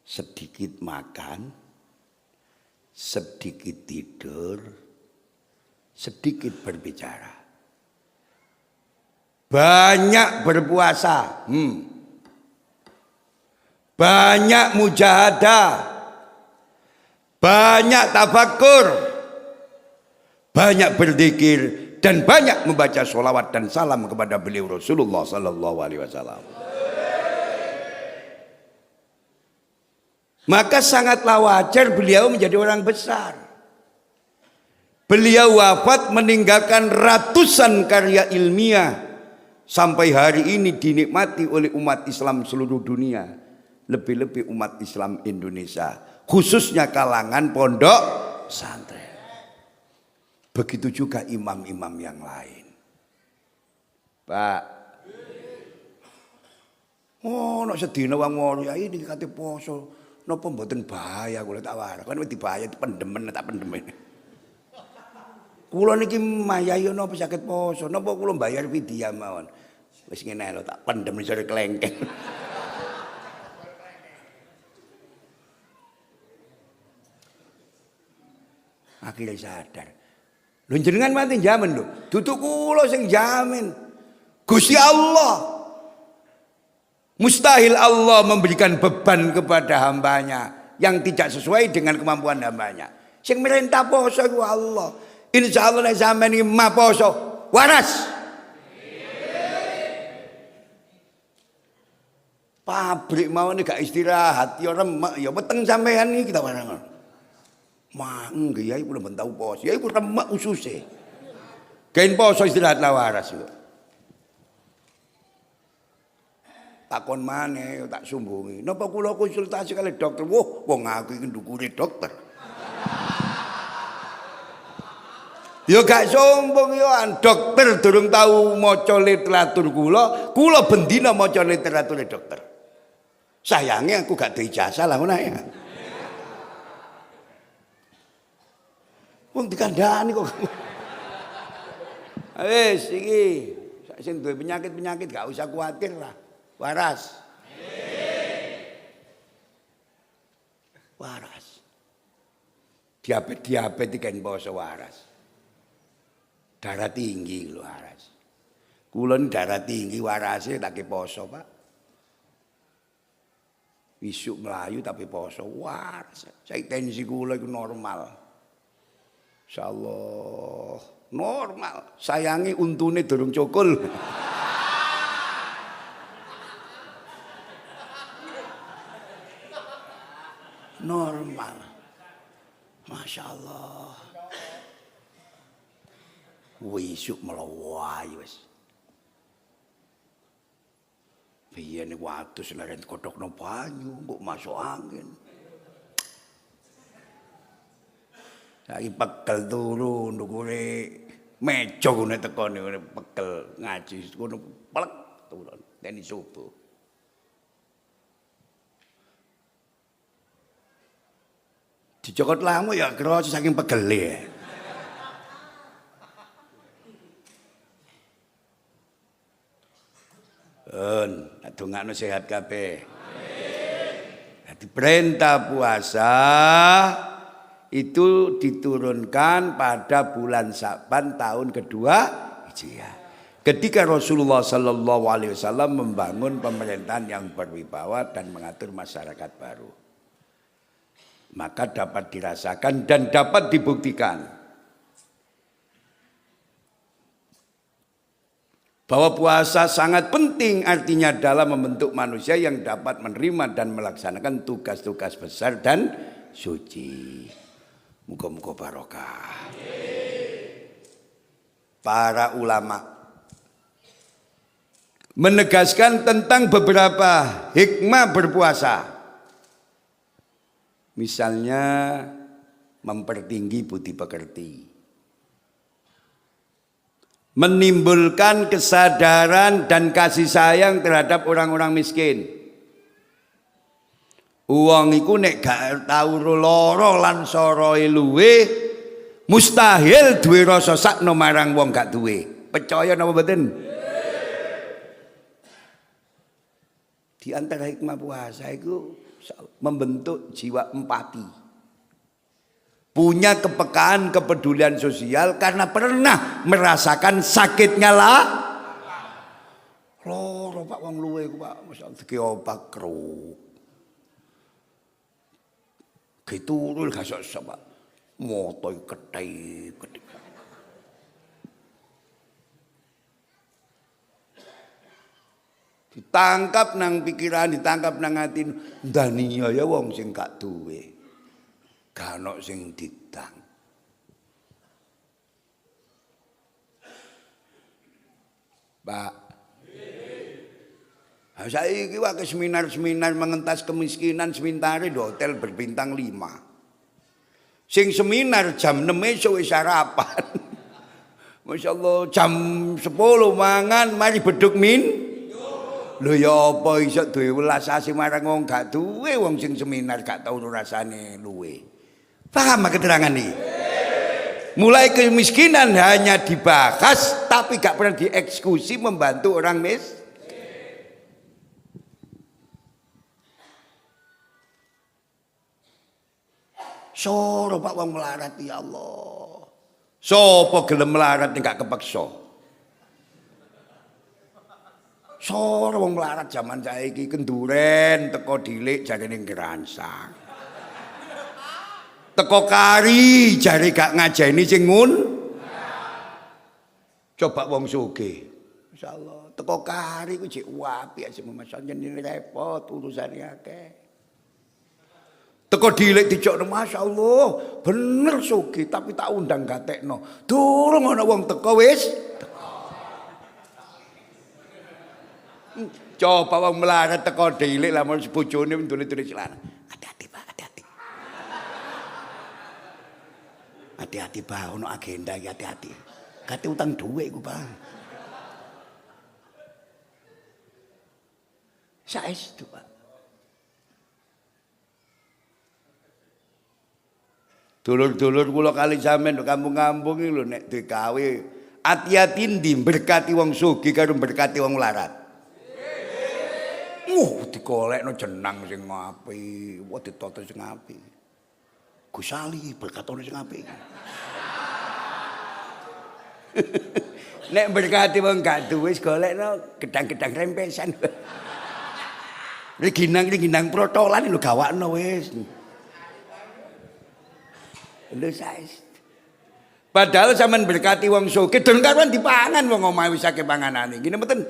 Sedikit makan, sedikit tidur, sedikit berbicara. Banyak berpuasa, banyak mujahadah, banyak tafakur, banyak berzikir, dan banyak membaca sholawat dan salam kepada beliau Rasulullah Sallallahu Alaihi Wasallam. Maka sangatlah wajar beliau menjadi orang besar. Beliau wafat meninggalkan ratusan karya ilmiah, sampai hari ini dinikmati oleh umat Islam seluruh dunia, lebih-lebih umat Islam Indonesia, khususnya kalangan pondok pesantren. Begitu juga imam-imam yang lain. Pak, nak sedina wong ngono ya ini kate poso, napa mboten bahaya kula tak waras. Kan wis dibahaya pendemen tak pendemen. Kula niki mayahi napa saged poso, napa kula bayar vidya mawon. Wis ngene lho tak pendem sore klengkeng. Akhirnya sadar. Lho jenengan mati jamin lho. Dudu kula sing jamin. Gusti Allah. Mustahil Allah memberikan beban kepada hambanya yang tidak sesuai dengan kemampuan hambanya. Sing merintah poso iku Allah. Insyaallah nek sampeyan iki mah poso waras. Pabrik mau nih gak istirahat, ya remek, ya weteng sampean iki kita warang. Mang kiai pun ben tau poso, ya iku remek ususe. Kain poso istirahat lah waras kok. Takon maneh tak sumbungi. Napa kula konsultasi kali dokter? Wah, wong aku iki ndukure dokter. Ya gak sombong ya, dokter durung tahu maca literatur kula bendina maca literatur dokter. Sayangnya aku gak ada ijazah lah ngono ya. Wong dikandani kok. Wis iki sing duwe penyakit-penyakit gak usah kuatir lah. Waras. Waras. Diabetes iki kan poso waras. Darah tinggi lho waras. Kula darah tinggi warase tak poso, Pak. Isuk melayu tapi poso waras. Saya tensi kula iku normal. Insyaallah normal. Sayangi untune durung cukul. Normal. Masya Allah. Wisuk melawai wis. Biyen watus leren kodhokno banyu mbok masuk angin. Saiki pegel turu ndukure meja ngene tekone ngene pegel ngaji ngono plek turun deni subuh. Dicokot lamu ya kira saking pegele. Dongakno sehat kabeh. Jadi perintah puasa itu diturunkan pada bulan Sa'ban tahun kedua Hijriah. Ketika Rasulullah Sallallahu Alaihi Wasallam membangun pemerintahan yang berwibawa dan mengatur masyarakat baru, maka dapat dirasakan dan dapat dibuktikan bahwa puasa sangat penting artinya dalam membentuk manusia yang dapat menerima dan melaksanakan tugas-tugas besar dan suci. Muga-muga barokah. Para ulama menegaskan tentang beberapa hikmah berpuasa. Misalnya mempertinggi budi pekerti, menimbulkan kesadaran dan kasih sayang terhadap orang-orang miskin. Wong iku nek gak tau lara lan soroe luwe, mustahil duwe rasa sakno marang wong gak duwe. Percaya napa mboten? Di antara hikmah puasa itu membentuk jiwa empati. punya kepekaan, kepedulian sosial karena pernah merasakan sakitnya lah. Loro Pak wong luwe ku Pak, mosok dike opak kruk. Giturul gak sok Pak. Moto kethe. Ditangkap nang pikiran, ditangkap nang ati. Ndani ya wong sing gak duwe. Gak ono sing didang. Pak. Saiki wae seminar-seminar mengentas kemiskinan sementara di hotel berbintang 5. Sing seminar jam 6 esuk wis sarapan. Masyaallah jam 10 mangan mari beduk min. Lho ya apa iso duwe welas asih marang wong gak duwe wong sing seminar gak tau rasane luwe. Paham keterangan ini? Mulai kemiskinan hanya dibahas tapi gak pernah dieksekusi membantu orang miskin. Soro Pak wong melarat ya Allah. Sopo gelem melarat nek gak kepeksa. Soro wong melarat zaman saiki kenduren teko dilik jarene ngeransang. Teko kari jare gak ngajeni sing ngun. Coba wong sugih. Masyaallah teko kari ku jek apik aja masalah jenenge repot urusane akeh. Teko dilik dijokno masyaallah bener sugih tapi tak undang gatekno. Durung ana wong teko wis. Coba wong melarat teko dilik lamun bojone ndule-ndule celana. Hati-hati Pak, hati-hati. Hati-hati Pak, ono agenda iki hati-hati. Kate utang dhuwit iku Pak. Saestu Pak. Dulur-dulur kula kali sampean kampung-kampung iki lho nek digawe hati-hati ndi berkati wong sugih karo berkati wong larat. Dikolekno jenang sing apik, ditoto sing apik. Gus Ali berkatone sing apik. Nek berkati wong gak duwe wis golekno gedang-gedang rempesan. Ginang protolan lho gawakno wis. Lho saes. Padahal sampean berkati wong sugih den karuan dipangan wong omahe wis akeh panganane. Ngene mboten?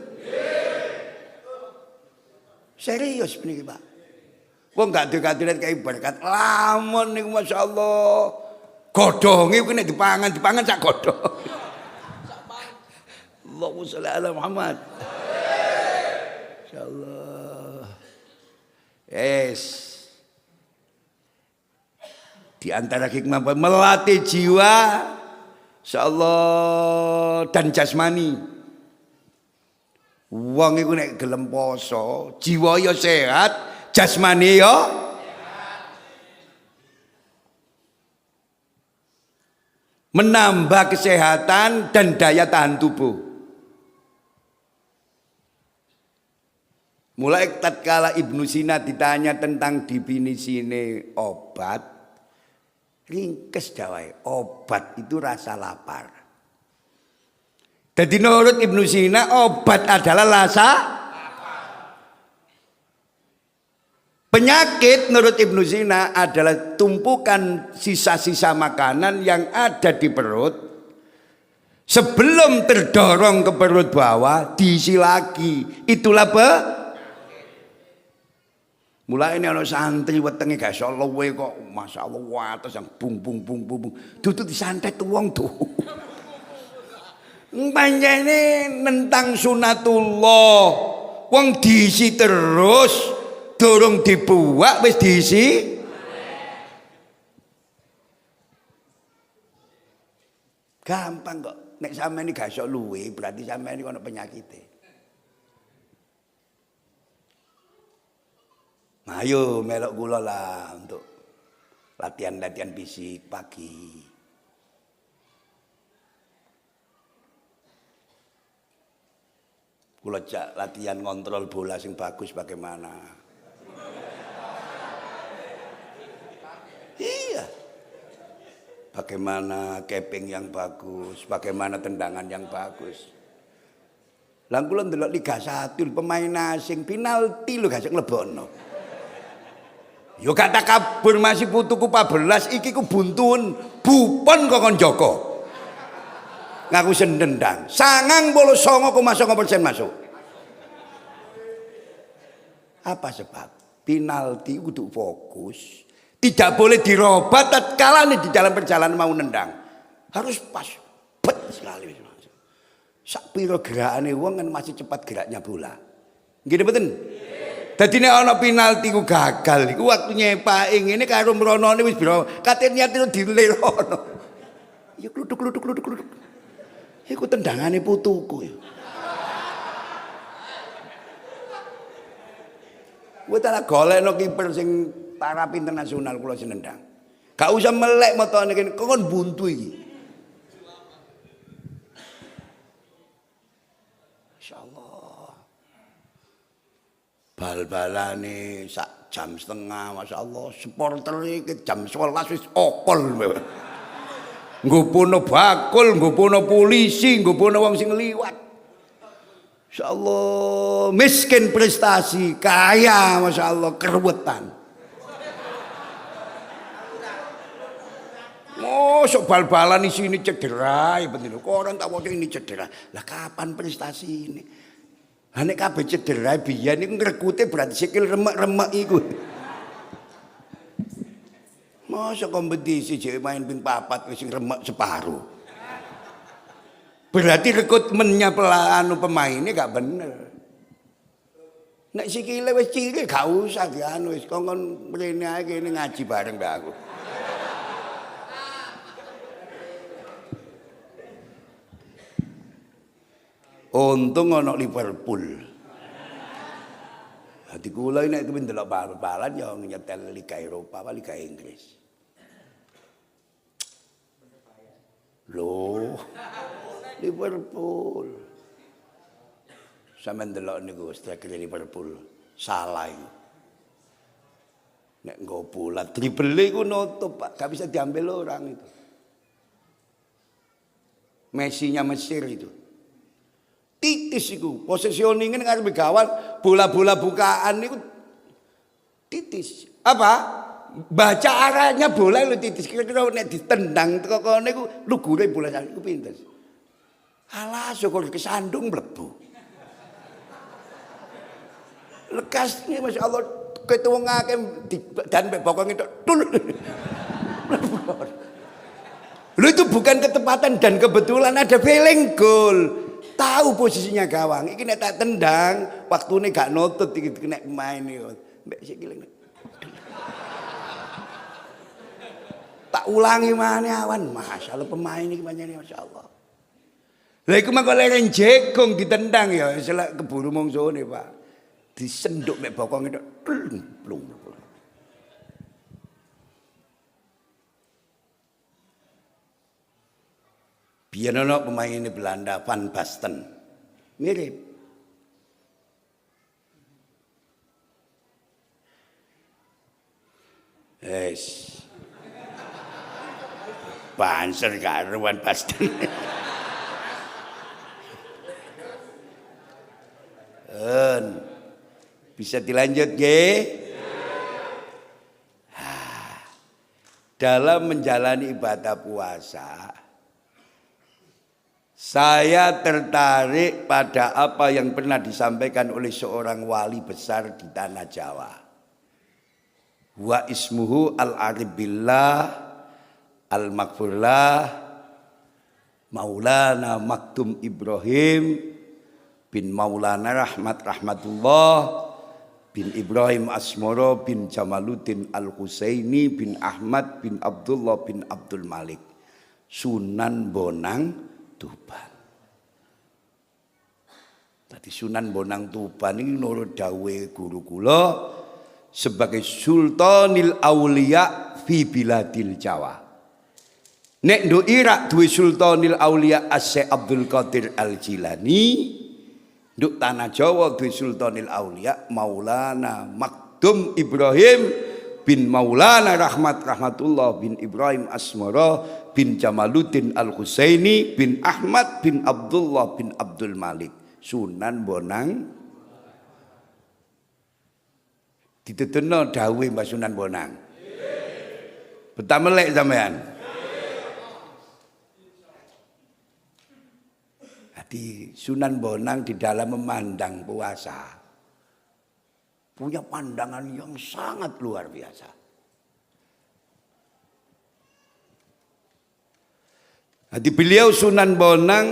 Serius niki Pak. Wong gak duwe kaya berkat lamun niku masyaallah. Godhonge kuwi nek dipangan sak godhong. Allahumma sholli ala Muhammad. Insyaallah. Di antara hikmah melatih jiwa insyaallah dan jasmani. Wong iku nek gelem poso, jiwa ya sehat, jasmani ya menambah kesehatan dan daya tahan tubuh. Mulai tatkala Ibnu Sina ditanya tentang definisine obat, ringkes dawae, obat itu rasa lapar. Jadi menurut Ibnu Sina obat adalah rasa lapar. Penyakit menurut Ibnu Sina adalah tumpukan sisa-sisa makanan yang ada di perut. Sebelum terdorong ke perut bawah diisi lagi. Itulah mulai ini ana santri wetenge gak iso luwe kok masyaallah wates yang bung. Dudu disantet wong tuh. Panjene nentang sunatullah. Wong diisi terus, durung dibuak wis diisi. Gampang kok. Nek sampeyan iki gak iso luwe, berarti sampeyan iki ana penyakite. Ayo melok kula lah untuk latihan fisik pagi. Kula jak latihan ngontrol bola sing bagus bagaimana. Iya. bagaimana keping yang bagus, bagaimana tendangan yang bagus. Lah kula ndelok Liga 1 pemain asing penalti lho gak nglebokno. Yo gak tak kabur masih putuku 14 iki ku buntun Buffon kok kon Joko. Ngaku sendendang 99,9% masuk. Apa sebab? Penalti kudu fokus. Tidak boleh dirobah tatkala di dalam perjalanan mau nendang. Harus pas. Bet sekali. Sak piro gerakane wong kan masih cepat geraknya bola. Nggih mboten? Dadi nek ana penalti ku gagal iku waktu nyepake ngene karo mronone wis biro kate niat dilerono. Ya kluduk. Iku tendangane putuku ya. Kowe tak golekno kiper sing taraf internasional kula senendang. Gak usah melek motone kene kon buntu iki. Insyaallah. Bal-balane sak jam setengah masyaallah supporter iki jam 11 wis okol. Nggopono bakul, nggopono polisi, nggopono wong sing liwat. Insyaallah miskin prestasi, kaya masyaallah keruwetan. Sok bal-balan di sini cedera, ya betul. Kok orang tak mau ini cedera. Lah kapan prestasi ini? Lah nek kabeh cedera biyen niku ngrekute berarti sikil remek-remek iku. Masa kompetisi cewek main ping 4 wis remek separuh. Berarti rekrutmennya pemainnya gak bener. Nek sikile wis cilik gak usah dianu wis kongkon mrene ae kene ngaji bareng mbak aku. Untung ana Liverpool. Hati kula nek kepen delok bal-balan ya nyetel Liga Eropa apa Liga Inggris. Loh. Liverpool. Sampeyan delok niku striker Liverpool salah iku. Nek nggo bola dribble iku nutup Pak, gak bisa diambil orang itu. Messi-nya Mesir itu. Titis iku, positioning ngarepe gawang, bola-bola bukaan niku titis. Apa? Baca arahnya bola lu titis. Kira-kira nek ditendang teko kene iku lugure bola iku pinter. Alah syukur kesandung mlebu. Lekasnya Masya Allah ketemu ngake dan bokong itu tul. Lu itu bukan ketepatan dan kebetulan ada feeling goal. Tahu posisinya gawang. Iki nek tak tendang, waktune gak nutut iki nek main iki. Mbek sik kiling. Tak ulangi maneh awan. Masyaallah pemain iki pancene masyaallah. Lah iku mangko leren jegong ditendang ya selak keburu mungsune, Pak. Disenduk mek bokong itu plung. Biyen ana pemain ini Belanda Van Basten. Mirip. Banser karo Van Basten. Bisa dilanjut nggih? Dalam menjalani ibadah puasa saya tertarik pada apa yang pernah disampaikan oleh seorang wali besar di tanah Jawa. Wa ismuhu al-arif billah al-maghfurlah Maulana Maktum Ibrahim bin Maulana Rahmatullah bin Ibrahim Asmoro bin Jamaluddin Al-Husaini bin Ahmad bin Abdullah bin Abdul Malik Sunan Bonang Tuban. Tadi Sunan Bonang Tuban ini nurut dawe guru kula sebagai Sultanil Aulia fi biladil Jawa. Nek do Irak duwe Sultanil Aulia Asy Abdul Qadir Al Jilani, nduk tanah Jawa duwe Sultanil Aulia Maulana Maktum Ibrahim bin Maulana Rahmatullah bin Ibrahim Asmara bin Jamaluddin Al-Husaini bin Ahmad bin Abdullah bin Abdul Malik Sunan Bonang. Dituturno dawuh Mbah Sunan Bonang. Betah melek sampean. Jadi Sunan Bonang di dalam memandang puasa punya pandangan yang sangat luar biasa. Jadi beliau Sunan Bonang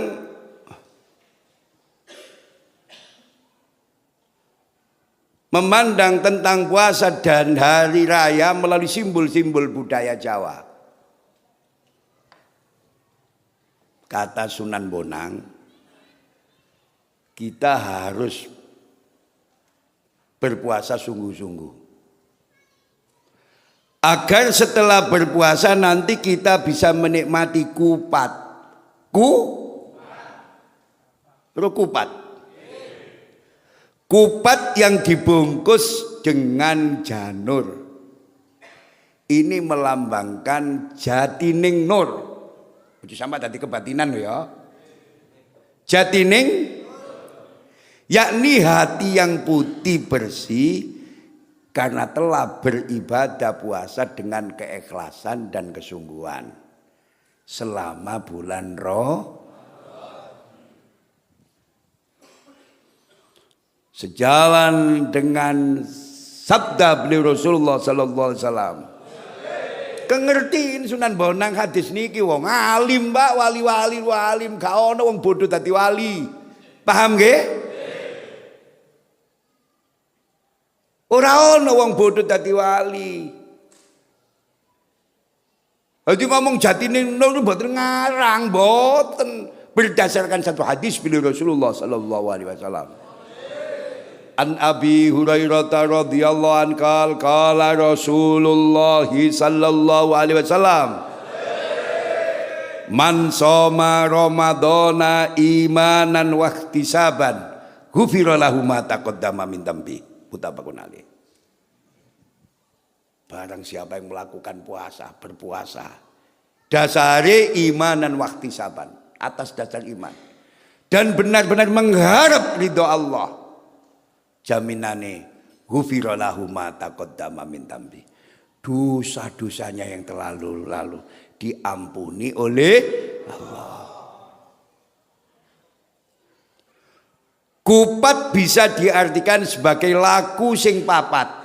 memandang tentang puasa dan hari raya melalui simbol-simbol budaya Jawa. Kata Sunan Bonang, kita harus berpuasa sungguh-sungguh. Agar setelah berpuasa nanti kita bisa menikmati kupat. Kupat. Kupat yang dibungkus dengan janur. Ini melambangkan jatining nur. Itu sama tadi kebatinan ya. Jatining yakni hati yang putih bersih karena telah beribadah puasa dengan keikhlasan dan kesungguhan selama bulan sejalan dengan sabda beliau Rasulullah sallallahu alaihi wasallam. Kengertiin Sunan Bonang hadis niki wong alim Mbak, wali-wali alim, gak ono wong bodoh dadi wali. Paham nggih? Ora ono wong bodoh dadi wali. Jadi ngomong jatine nur mboten ngarang, mboten. Berdasarkan satu hadis beliau Rasulullah sallallahu alaihi wasallam. An Abi Hurairah radhiyallahu anhu qala Rasulullah sallallahu alaihi wasallam, man shoma ramadhana imanan wa ihtisaban ghufira lahu ma taqaddama min dambi. Muttafaqun alaih. Barang siapa yang melakukan puasa, berpuasa, dasare imanan wa ihtisaban, atas dasar iman dan benar-benar mengharap ridho Allah, jaminane ghufira lahu ma taqaddama min dambi. Dosa-dosanya yang terlalu diampuni oleh Allah. Kupat bisa diartikan sebagai laku sing papat.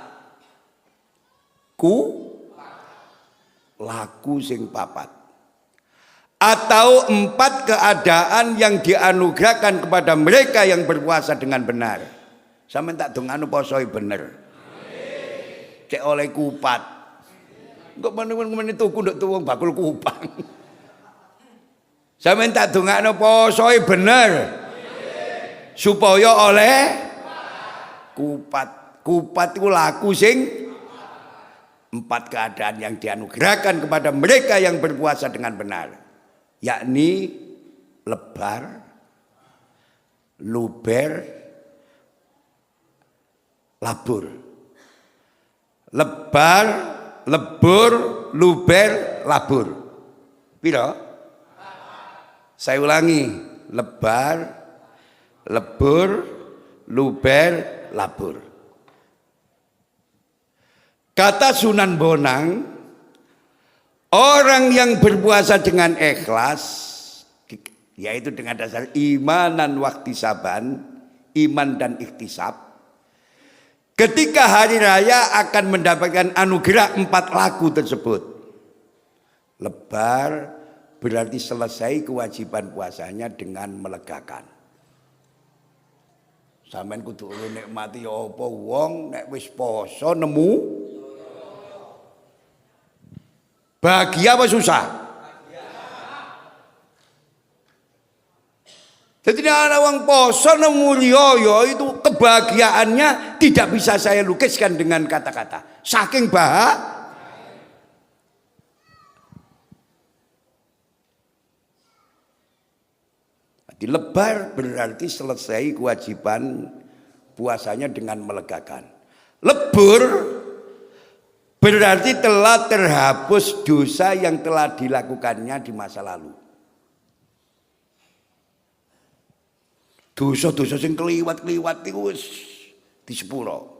Laku sing papat. Atau 4 keadaan yang dianugerahkan kepada mereka yang berpuasa dengan benar. Sampeyan tak dongano posoi bener. Cek oleh kupat. Kok men-men tuku nduk tuwung bakul kupang. Sampeyan tak dongano posoi bener. Supaya oleh kupat. Kupat itu laku sing 4 keadaan yang dianugerahkan kepada mereka yang berpuasa dengan benar, yakni lebar, luber, labur. Lebar, lebur, luber, labur. Piro? Saya ulangi, lebar, lebur, luber, labur. Kata Sunan Bonang, orang yang berpuasa dengan ikhlas, yaitu dengan dasar imanan wahtisaban, iman dan ikhtisab, ketika hari raya akan mendapatkan anugerah 4 laku tersebut. Lebar berarti selesai kewajiban puasanya dengan melegakan. Sampeyan kudu nikmati apa wong nek wis poso nemu bahagia apa susah? Jadi anak wong poso nemu riyo itu kebahagiaannya tidak bisa saya lukiskan dengan kata-kata. Saking lebar berarti selesai kewajiban puasanya dengan melegakan. Lebur berarti telah terhapus dosa yang telah dilakukannya di masa lalu. Dosa-dosa sing keliwat-keliwat iku wis disepuro.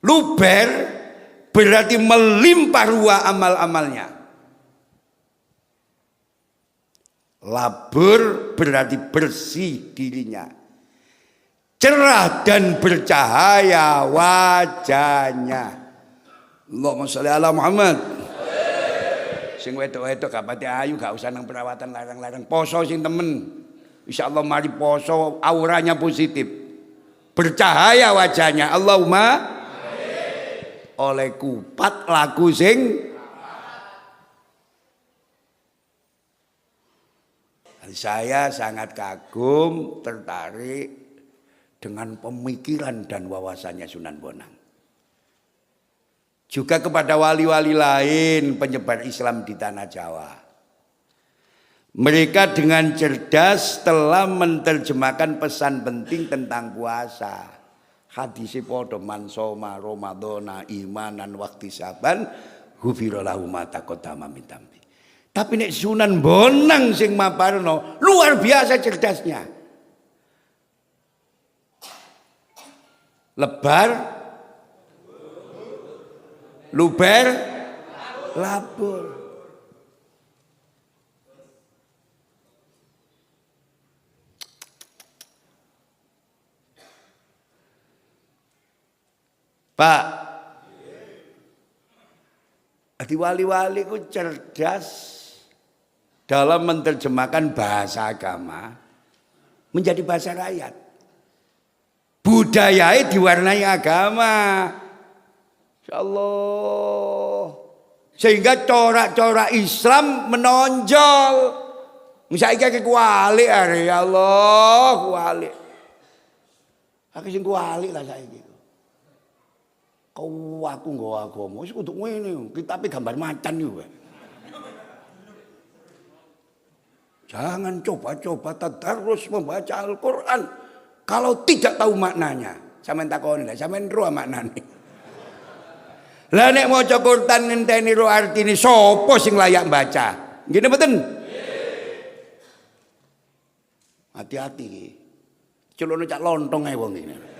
Luber berarti melimpah ruah amal-amalnya. Labur berarti bersih dirinya. Cerah dan bercahaya wajahnya. Allahumma sholli ala Muhammad. Sing wedok-wedok gak pati ayu gak usah nang perawatan larang-larang. Poso sing temen. Insyaallah mari poso auranya positif. Bercahaya wajahnya. Allahumma oleh kupat laku sing saya sangat kagum, tertarik dengan pemikiran dan wawasannya Sunan Bonang. Juga kepada wali-wali lain penyebar Islam di tanah Jawa. Mereka dengan cerdas telah menerjemahkan pesan penting tentang puasa. Hadis podo man soma Ramadhana imanan wahtisaban ghufira lahu ma taqaddama min dzambi. Tapi nek Sunan Bonang sing maparno luar biasa cerdasnya. Lebar, luber, labur. Pak, di wali-wali ku cerdas dalam menerjemahkan bahasa agama menjadi bahasa rakyat. Budayanya diwarnai agama. Insyaallah. Sehingga corak-corak Islam menonjol. Misalnya kayak kuali ya Allah, kuali. Aku sing kuali lah saiki. Kau aku nggawa agama wis kudu ngene, kitabe gambar macan yo. Jangan coba-coba tadarus membaca Al-Qur'an kalau tidak tahu maknanya. Sampeyan takoni lah, sampeyan ro maknane. Lah nek maca Qur'an ngenteni ro artine sapa sing layak baca? Ngene mboten? Hati-hati iki. Celono cak lontong ae wong iki.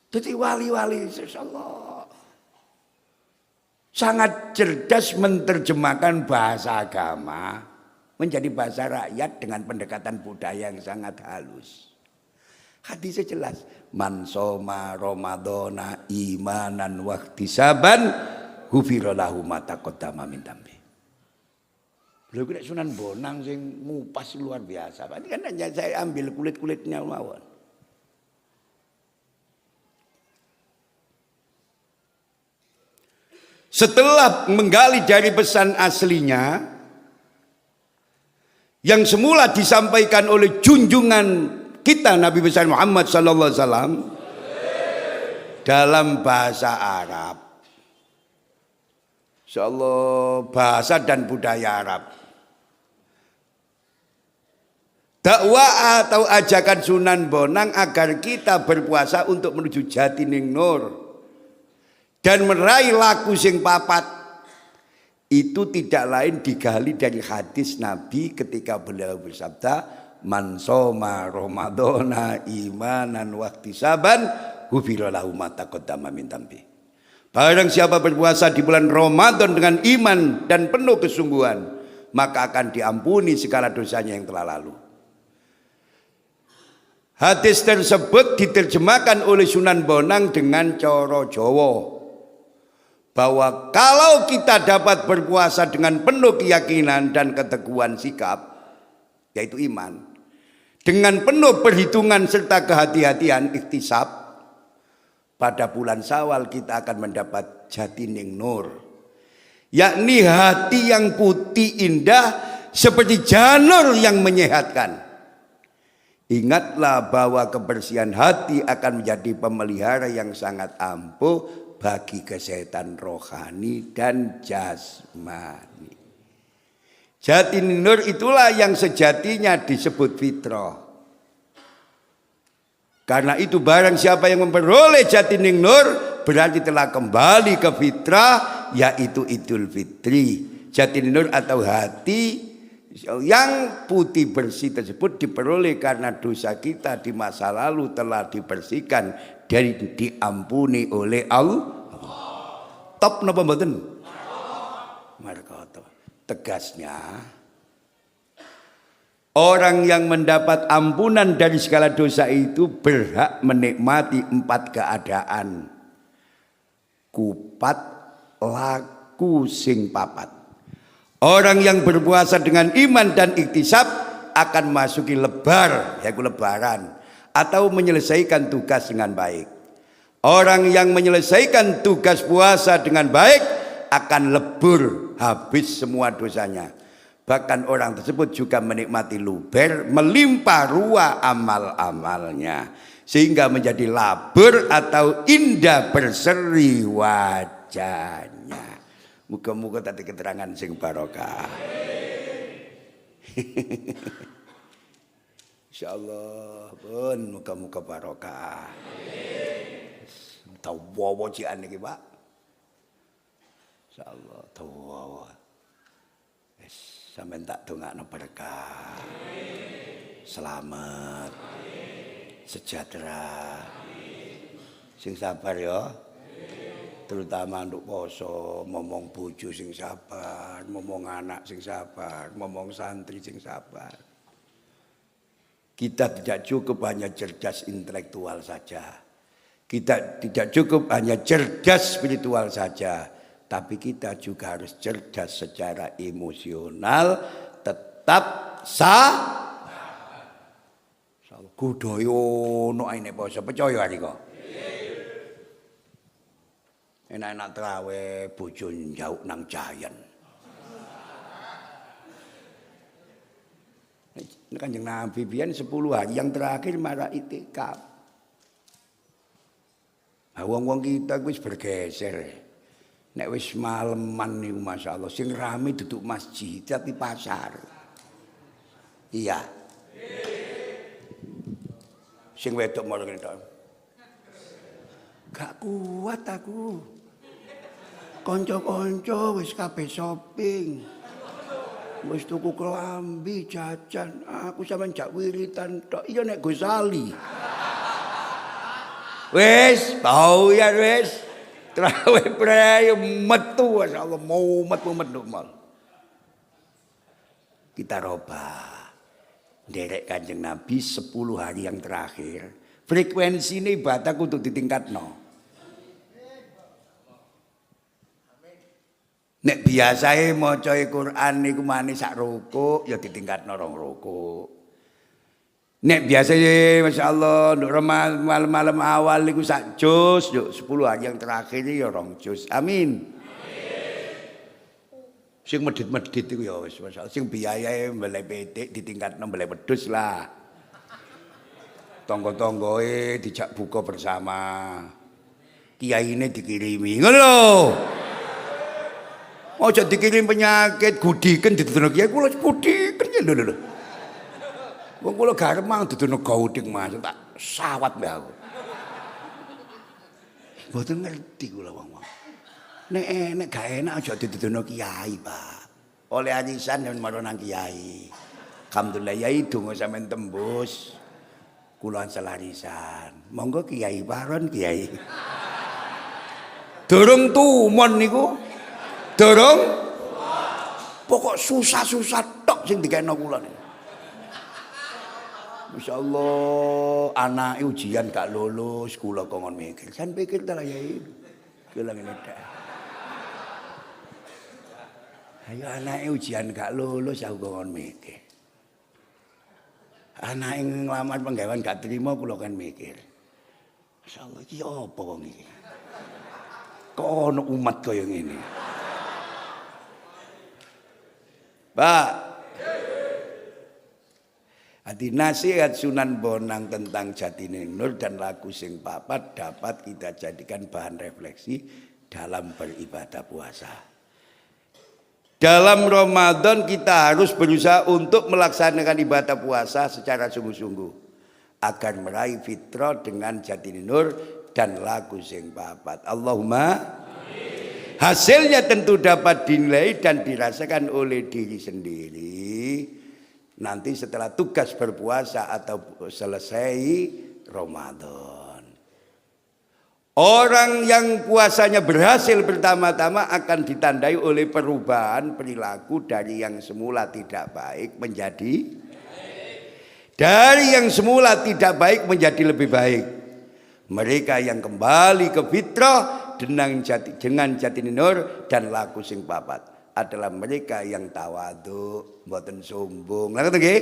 Jadi wali-wali insyaallah sangat cerdas menerjemahkan bahasa agama menjadi bahasa rakyat dengan pendekatan budaya yang sangat halus. Hadisnya jelas, man soma Ramadhana imanan wahtisaban ghufira lahu ma taqaddama min dzambi. Lha kok Sunan Bonang sing ngupas luar biasa. Ini kan hanya saya ambil kulit-kulitnya mawon. Setelah menggali dari pesan aslinya yang semula disampaikan oleh junjungan kita Nabi besar Muhammad sallallahu alaihi wasallam dalam bahasa Arab. Insyaallah bahasa dan budaya Arab. Dakwah atau ajakan Sunan Bonang agar kita berpuasa untuk menuju Jatining Nur dan meraih laku sing papat itu tidak lain digali dari hadis Nabi ketika beliau bersabda man soma Ramadhana imanan wahtisaban ghufira lahu ma taqaddama min dzambi. Barang siapa berpuasa di bulan Ramadan dengan iman dan penuh kesungguhan maka akan diampuni segala dosanya yang telah lalu. Hadis tersebut diterjemahkan oleh Sunan Bonang dengan cara Jawa. Bahwa kalau kita dapat berpuasa dengan penuh keyakinan dan keteguhan sikap, yaitu iman, dengan penuh perhitungan serta kehati-hatian ikhtisab, pada bulan Syawal kita akan mendapat Jatining Nur, yakni hati yang putih indah seperti janur yang menyehatkan. Ingatlah bahwa kebersihan hati akan menjadi pemelihara yang sangat ampuh bagi kesehatan rohani dan jasmani. Jatining Nur itulah yang sejatinya disebut fitrah. Karena itu barang siapa yang memperoleh Jatining Nur berarti telah kembali ke fitrah, yaitu Idul Fitri. Jatining Nur atau hati yang putih bersih tersebut diperoleh karena dosa kita di masa lalu telah dibersihkan dan diampuni oleh Allah. Top napa mboten? Markoto. Tegasnya, orang yang mendapat ampunan dari segala dosa itu berhak menikmati 4 keadaan. Kupat, laku, sing papat. Orang yang berpuasa dengan iman dan iktisab akan masuki lebar, yaitu lebaran, atau menyelesaikan tugas dengan baik. Orang yang menyelesaikan tugas puasa dengan baik akan lebur, habis semua dosanya. Bahkan orang tersebut juga menikmati luber, melimpah ruah amal-amalnya. Sehingga menjadi labur atau indah berseri wajahnya. Muga-muga tadi keterangan sing barokah. Insyaallah pun muga-muga barokah. Tahu wawa cian iki, Pak. Insyaallah tahu wawa. Sampai tak dongakno berkah, selamat, sejahtera, sing sabar ya, terutama untuk poso, ngomong bojo sing sabar, ngomong anak sing sabar, ngomong santri sing sabar. Kita tidak cukup hanya cerdas intelektual saja, kita tidak cukup hanya cerdas spiritual saja. Tapi kita juga harus cerdas secara emosional, tetap kudoyo no aine poso percaya hari kok. Enak-enak trawe bojo njauk nang jayan. Kanjeng Nabi biyen 10 hari yang terakhir marah itikaf. Wong-wong kita wis bergeser. Nek wis maleman niku masyaallah sing rame duduk masjid tapi pasar. Iya. Sing wedok malah ngene tok. Gak kuat aku. Kanca-kanca wis kabeh shopping. Wis tuku kelambi jajan, aku sampean jak wiritan tok. Iya nek Gosali. Wis, tau ya wis. Terawih prayo metu masyaallah mumet mal. Kita robah. Nderek Kanjeng Nabi 10 hari yang terakhir. Frekuensi ini ibadah kudu ditingkatno. Nek biasae maca Quran niku manis sak rukuk ya ditingkatno 2 rukuk. Nek biasanya masyaallah nduk malam-malam awal niku sak juz, yuk 10 hari yang terakhir iki ya 2 juz. Amin. Sing medhit-medhit iku ya wis masyaallah sing biayae mbeleh pitik ditingkatno mbeleh wedhus lah. Tangga-tanggoe dijak buka bersama. Kiyaine dikirimi. Ngono lho. Ojo dikirim penyakit gudiken didudono kiai kula gudiken ya lho. Wong kula garemang dudono gauding Mas, tak sawat mbah aku. Mboten ngerti kula wong-wong. Nek gak enak aja didudono kiai, Pak. Oleh arisan yen marang nang kiai. Alhamdulillah yai donga sampean tembus. Kula selarisan. Monggo kiai paron kiai. Durung tumon niku. Durung. Pokok susah-susah tok sing dikene kula niku. Masyaallah anake ujian gak lulus kula kok ngon mikir. Kan pikir ta lah yai. Kula ngene dak. Ayo anake ujian gak lulus aku kok ngon mikir. Anake nglamar penggawean gak trima kula kan mikir. Masyaallah iki apa wong iki? Kok ono umat kaya ngene. Pak. Hati nasihat Sunan Bonang tentang Jatining Nur dan lagu sing papat dapat kita jadikan bahan refleksi dalam beribadah puasa. Dalam Ramadan kita harus berusaha untuk melaksanakan ibadah puasa secara sungguh-sungguh. agar meraih fitrah dengan jati nur dan laku sing papat. Allahumma amin. Hasilnya tentu dapat dinilai dan dirasakan oleh diri sendiri nanti setelah tugas berpuasa atau selesai Ramadan. Orang yang puasanya berhasil pertama-tama akan ditandai oleh perubahan perilaku dari yang semula tidak baik menjadi baik. Dari yang semula tidak baik menjadi lebih baik. Mereka yang kembali ke fitrah dengan jati nur dan laku sing papat adalah mereka yang tawadhu, mboten sombong. Lha ngoten nggih?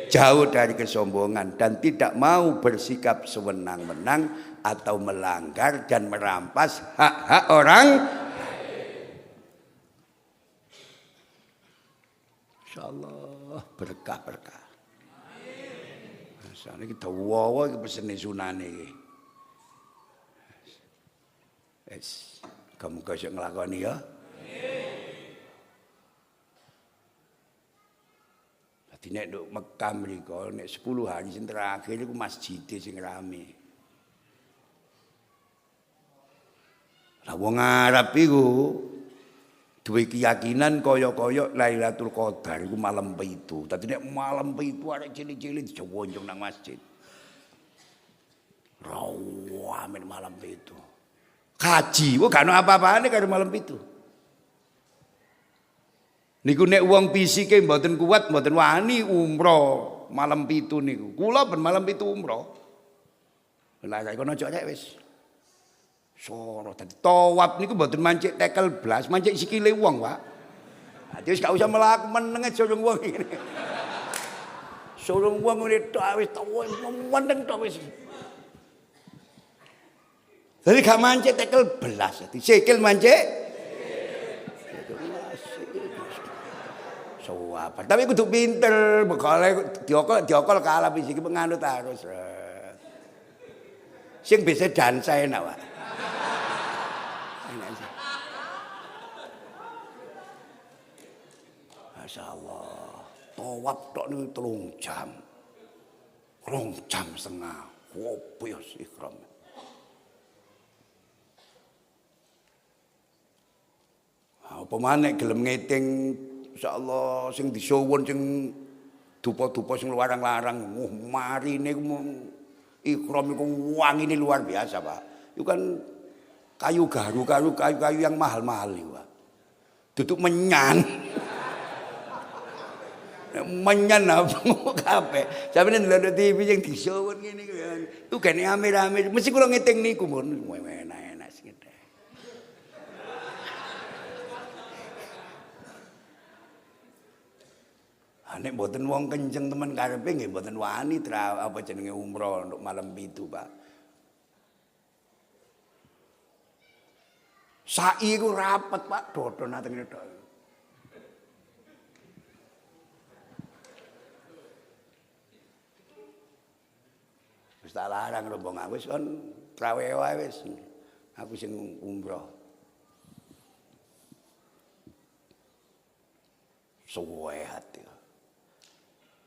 Jauh dari kesombongan dan tidak mau bersikap sewenang-wenang atau melanggar dan merampas hak-hak orang. Insyaallah berkah-berkah. Masane kita wawa iki pesene sunane iki. Wes, kamu kasih nglakoni ya. Dadi nek nduk Mekah mriku nek 10 hari sing terakhir iku masjid sing rame. Lah wong Arab iku duwe keyakinan kaya-kaya Lailatul Qadar iku malam 7. Dadi nek malam 7 arek cilik-cilik dijowo-jowo nang masjid. Rawamen malam 7. Kaji, kok gak ono apa-apane karo malam 7. Niku nek wong fisike mboten kuat, mboten wani umroh malam 7 niku. Kula ben malam 7 umroh. Lah saiki kono aja wis. Soro dadi tawaf niku mboten mancik tekel blas, mancik sikile wong, Pak. Dadi wis gak usah mlaku meneng surung wong ngene. Surung wong ngene tok wis tawaf meneng tok wis. Dadi gak mancik tekel blas, dadi sikil mancik. Apa? Tapi kudu pinter, bekale diokol kalah iki penganut harus. Sing bisa dansa enak, Pak. Masyaallah. Tawaf tok niku 3 jam. 2 jam setengah. Opo ya ikhram. Apa maneh gelem ngiting insyaallah sing disuwun sing dupa-dupa sing larang-larang marine ikram iku wangine luar biasa, Pak. Itu kan kayu yang mahal-mahal itu, Pak. Duduk menyan. Menyan apa kabeh. Sampeyan ndelok TV sing disuwun ngene iku ya. Itu gene ame-ame. Mesti kula ngiting niku mun enak-enak sing. Nek mboten wong kenceng temen karepe nggih mboten wani apa jenenge umroh untuk malam 7, Pak. Sa'i iku rapet, Pak, dodon atene tok. Wis tak larang rombong aku wis kon trawe wae wis. Aku sing umroh. Suwe hati.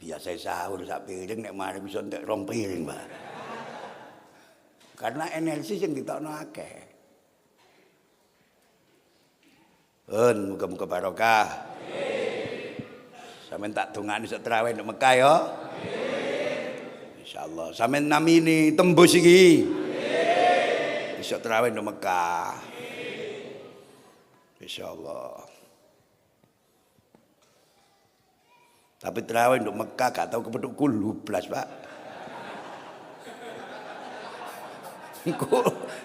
Biasa sahur sak piring nek mari bisa entek 2 piring, Pak. Karena energi sing ditokno akeh. Muga-muga barokah. Amin. Sampeyan tak dongani sak traweh nek Mekah ya. Amin. Insyaallah. Sampeyan namini tembus iki. Amin. Iso traweh nek Mekah. Amin. Insyaallah. Tapi terawih untuk Mekah gak tahu kepethuk kulu blas, Pak.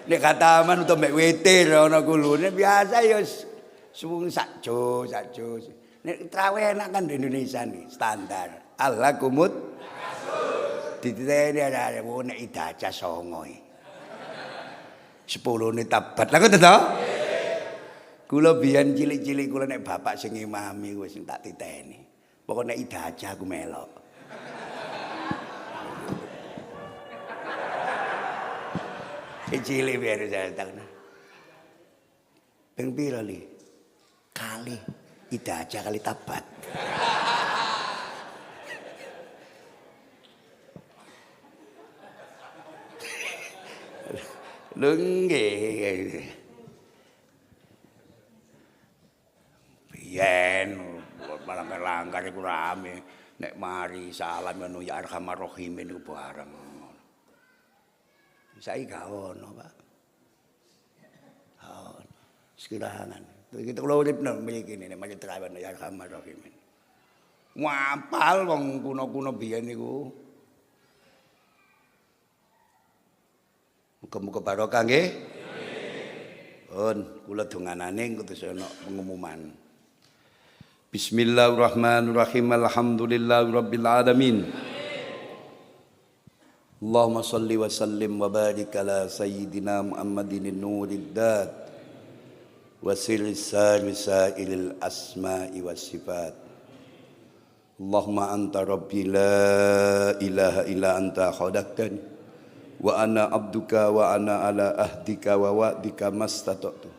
Nek kataman utawa mek witir ana kulune biasa ya suwung sak jus. Nek terawih enak kan di Indonesia nih standar. Allah kumut dititeni ada nek idaca songo. 10 tabat. Lah ngoten to? Kula biyen cilik-cilik kula nek bapak sing imami wis tak titeni. Pokoknya ida aja aku melok. Cilik biar saya tahu. Ping pira li? Kali ida aja kali tabat. Lho nggih. Biyen malah langgar iku rame. Nek mari salam ngono ya arhamar rahimin niku bareng. Saiki gak ono, Pak. Oh, sekirahan. Kita kula urip nang mriki nek mari terawih ya arhamar rahimin. Ngapal wong kuno-kuno biyen niku. Muga-muga barokah nggih. Pun kula donganane kudu ana pengumuman. Bismillahirrahmanirrahim. Alhamdulillahirabbil alamin. Allahumma shalli wa sallim wa barik ala sayyidina Muhammadin nurid dat wa sirri sa'ilil asma'i was sifat. Allahumma anta rabbi la ilaha illa anta khalaqtani wa ana abduka wa ana ala ahdika wa wa'dika mastata'tu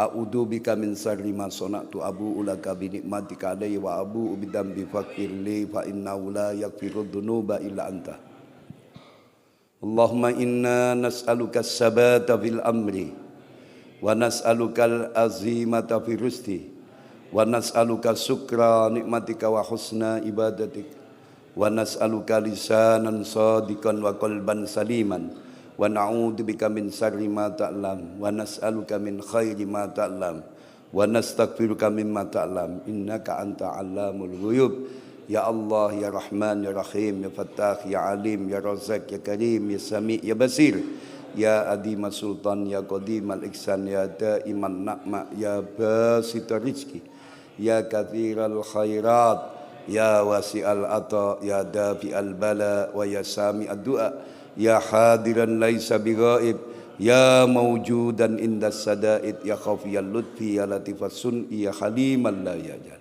a'udzu bika min syarri ma sana'tu abu'u laka bi ni'matika alayya wa abu'u bi dzambi faghfirli fa innahu la yaghfiru dzunuba illa anta. Allahumma inna nas'aluka as-sabata fil amri wa nas'aluka al-azimata fi rizqi wa nas'aluka syukra nikmatika wa husna ibadatik wa nas'aluka lisanan shadiqan wa qalban saliman wa na'udzu bika min syarri ma ta'lam wa nas'aluka min khairi ma ta'lam wa nastaghfiruka mimma ta'lam innaka anta 'allamul ghuyub. Ya Allah, ya Rahman, ya Rahim, ya Fattah, ya Alim, ya Razak, ya Karim, ya Sami, ya Basir, ya Adim Sultan, ya Qadim al-Ihsan, ya Daiman Na'ma, ya Basit Rizki, ya Kathir al-Khairat, ya Wasi al-Ata, ya Dafi al-Bala, wa ya Sami ad-Du'a, ya Hadiran Laisa bighaib, ya Mawjudan indas Sadaid, ya Khafiyal Lutfi, ya Latifas Sun'i, ya Haliman la yajal.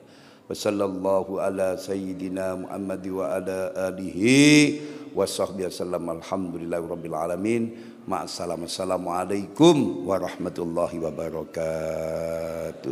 Wa sallallahu ala sayyidina Muhammad wa ala alihi wa sahbihi wasallam. Alhamdulillahi rabbil alamin. Ma'assalam. Assalamualaikum warahmatullahi wabarakatuh.